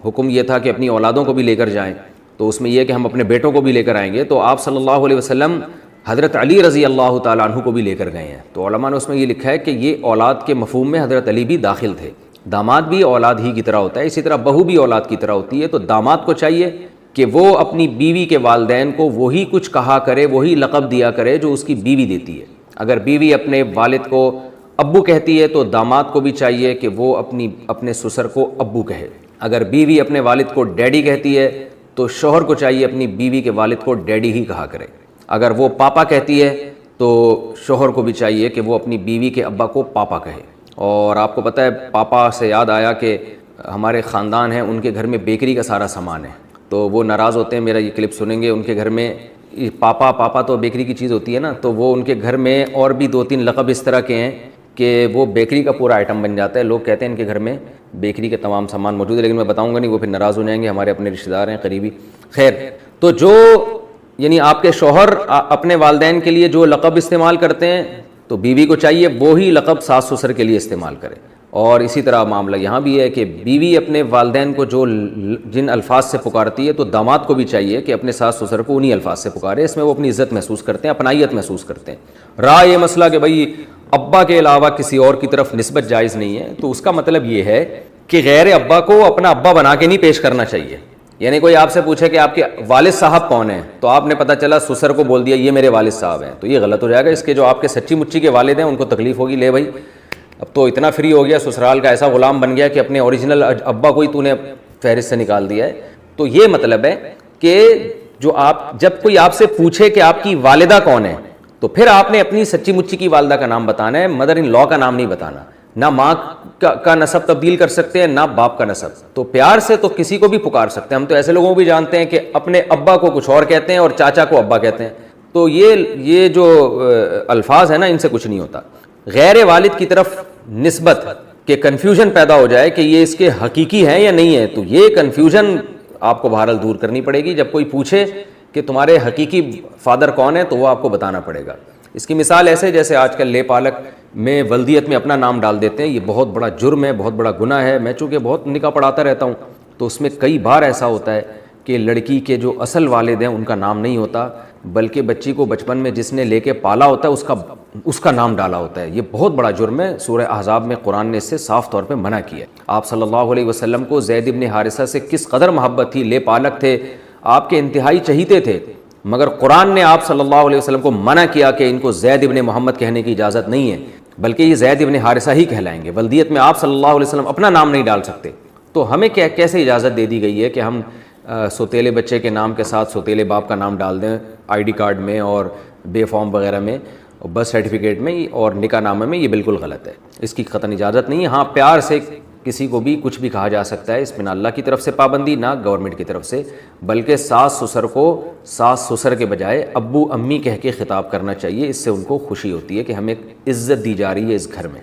حکم یہ تھا کہ اپنی اولادوں کو بھی لے کر جائیں. تو اس میں یہ کہ ہم اپنے بیٹوں کو بھی لے کر آئیں گے. تو آپ صلی اللہ علیہ وسلم حضرت علی رضی اللہ تعالیٰ عنہ کو بھی لے کر گئے ہیں. تو علماء نے اس میں یہ لکھا ہے کہ یہ اولاد کے مفہوم میں حضرت علی بھی داخل تھے. داماد بھی اولاد ہی کی طرح ہوتا ہے, اسی طرح بہو بھی اولاد کی طرح ہوتی ہے. تو داماد کو چاہیے کہ وہ اپنی بیوی کے والدین کو وہی کچھ کہا کرے, وہی لقب دیا کرے جو اس کی بیوی دیتی ہے. اگر بیوی اپنے والد کو ابو کہتی ہے تو داماد کو بھی چاہیے کہ وہ اپنے سسر کو ابو کہے. اگر بیوی اپنے والد کو ڈیڈی کہتی ہے تو شوہر کو چاہیے اپنی بیوی کے والد کو ڈیڈی ہی کہا کرے. اگر وہ پاپا کہتی ہے تو شوہر کو بھی چاہیے کہ وہ اپنی بیوی کے ابا کو پاپا کہے. اور آپ کو پتہ ہے, پاپا سے یاد آیا کہ ہمارے خاندان ہیں, ان کے گھر میں بیکری کا سارا سامان ہے. تو وہ ناراض ہوتے ہیں, میرا یہ کلپ سنیں گے. ان کے گھر میں پاپا تو بیکری کی چیز ہوتی ہے نا, تو وہ ان کے گھر میں اور بھی 2-3 لقب اس طرح کے ہیں کہ وہ بیکری کا پورا آئٹم بن جاتا ہے. لوگ کہتے ہیں ان کے گھر میں بیکری کے تمام سامان موجود ہے, لیکن میں بتاؤں گا نہیں, وہ پھر ناراض ہو جائیں گے, ہمارے اپنے رشتہ دار ہیں قریبی. خیر, تو جو یعنی آپ کے شوہر اپنے والدین کے لیے جو لقب استعمال کرتے ہیں تو بیوی کو چاہیے وہی لقب ساس سسر کے لیے استعمال کرے. اور اسی طرح معاملہ یہاں بھی ہے کہ بیوی اپنے والدین کو جن الفاظ سے پکارتی ہے تو داماد کو بھی چاہیے کہ اپنے ساس سسر کو انہی الفاظ سے پکارے. اس میں وہ اپنی عزت محسوس کرتے ہیں, اپنائیت محسوس کرتے ہیں. رہا یہ مسئلہ کہ بھئی ابا کے علاوہ کسی اور کی طرف نسبت جائز نہیں ہے, تو اس کا مطلب یہ ہے کہ غیر ابا کو اپنا ابا بنا کے نہیں پیش کرنا چاہیے. یعنی کوئی آپ سے پوچھے کہ آپ کے والد صاحب کون ہیں, تو آپ نے پتہ چلا سسر کو بول دیا یہ میرے والد صاحب ہیں, تو یہ غلط ہو جائے گا. اس کے جو آپ کے سچی مچی کے والد ہیں ان کو تکلیف ہوگی, لے بھائی اب تو اتنا فری ہو گیا, سسرال کا ایسا غلام بن گیا کہ اپنے اوریجنل ابا کو ہی تو نے فہرست سے نکال دیا ہے. تو یہ مطلب ہے کہ جب کوئی آپ سے پوچھے کہ آپ کی والدہ کون ہے تو پھر آپ نے اپنی سچی مچی کی والدہ کا نام بتانا ہے, مدر ان لا کا نام نہیں بتانا. نہ ماں کا نسب تبدیل کر سکتے ہیں, نہ باپ کا نسب. تو پیار سے تو کسی کو بھی پکار سکتے ہیں. ہم تو ایسے لوگوں کو بھی جانتے ہیں کہ اپنے ابا کو کچھ اور کہتے ہیں اور چاچا کو ابا کہتے ہیں. تو یہ جو الفاظ ہیں نا, ان سے کچھ نہیں ہوتا. غیر والد کی طرف نسبت کہ کنفیوژن پیدا ہو جائے کہ یہ اس کے حقیقی ہیں یا نہیں ہے, تو یہ کنفیوژن آپ کو بہرحال دور کرنی پڑے گی. جب کوئی پوچھے کہ تمہارے حقیقی فادر کون ہے تو وہ آپ کو بتانا پڑے گا. اس کی مثال ایسے جیسے آج کل لے پالک میں ولدیت میں اپنا نام ڈال دیتے ہیں. یہ بہت بڑا جرم ہے, بہت بڑا گناہ ہے. میں چونکہ بہت نکاح پڑھاتا رہتا ہوں تو اس میں کئی بار ایسا ہوتا ہے کہ لڑکی کے جو اصل والد ہیں ان کا نام نہیں ہوتا, بلکہ بچی کو بچپن میں جس نے لے کے پالا ہوتا ہے اس کا نام ڈالا ہوتا ہے. یہ بہت بڑا جرم ہے. سورہ احزاب میں قرآن نے اس سے صاف طور پہ منع کیا ہے. آپ صلی اللہ علیہ وسلم کو زید ابن حارثہ سے کس قدر محبت تھی, لے پالک تھے, آپ کے انتہائی چہیتے تھے, مگر قرآن نے آپ صلی اللہ علیہ وسلم کو منع کیا کہ ان کو زید ابن محمد کہنے کی اجازت نہیں ہے, بلکہ یہ زید ابن حارثہ ہی کہلائیں گے. ولدیت میں آپ صلی اللہ علیہ وسلم اپنا نام نہیں ڈال سکتے. تو ہمیں کیسے اجازت دے دی گئی ہے کہ ہم سوتیلے بچے کے نام کے ساتھ سوتیلے باپ کا نام ڈال دیں آئی ڈی کارڈ میں اور بے فارم وغیرہ میں, برتھ سرٹیفکیٹ میں اور نکاح نامے میں. یہ بالکل غلط ہے, اس کی قطعاً اجازت نہیں ہے. ہاں پیار سے کسی کو بھی کچھ بھی کہا جا سکتا ہے, اس میں نہ اللہ کی طرف سے پابندی نہ گورنمنٹ کی طرف سے, بلکہ ساس سسر کو ساس سسر کے بجائے ابو امی کہہ کے خطاب کرنا چاہیے. اس سے ان کو خوشی ہوتی ہے کہ ہمیں عزت دی جا رہی ہے اس گھر میں.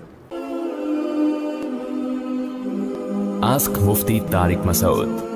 Ask Mufti Tariq Masoud.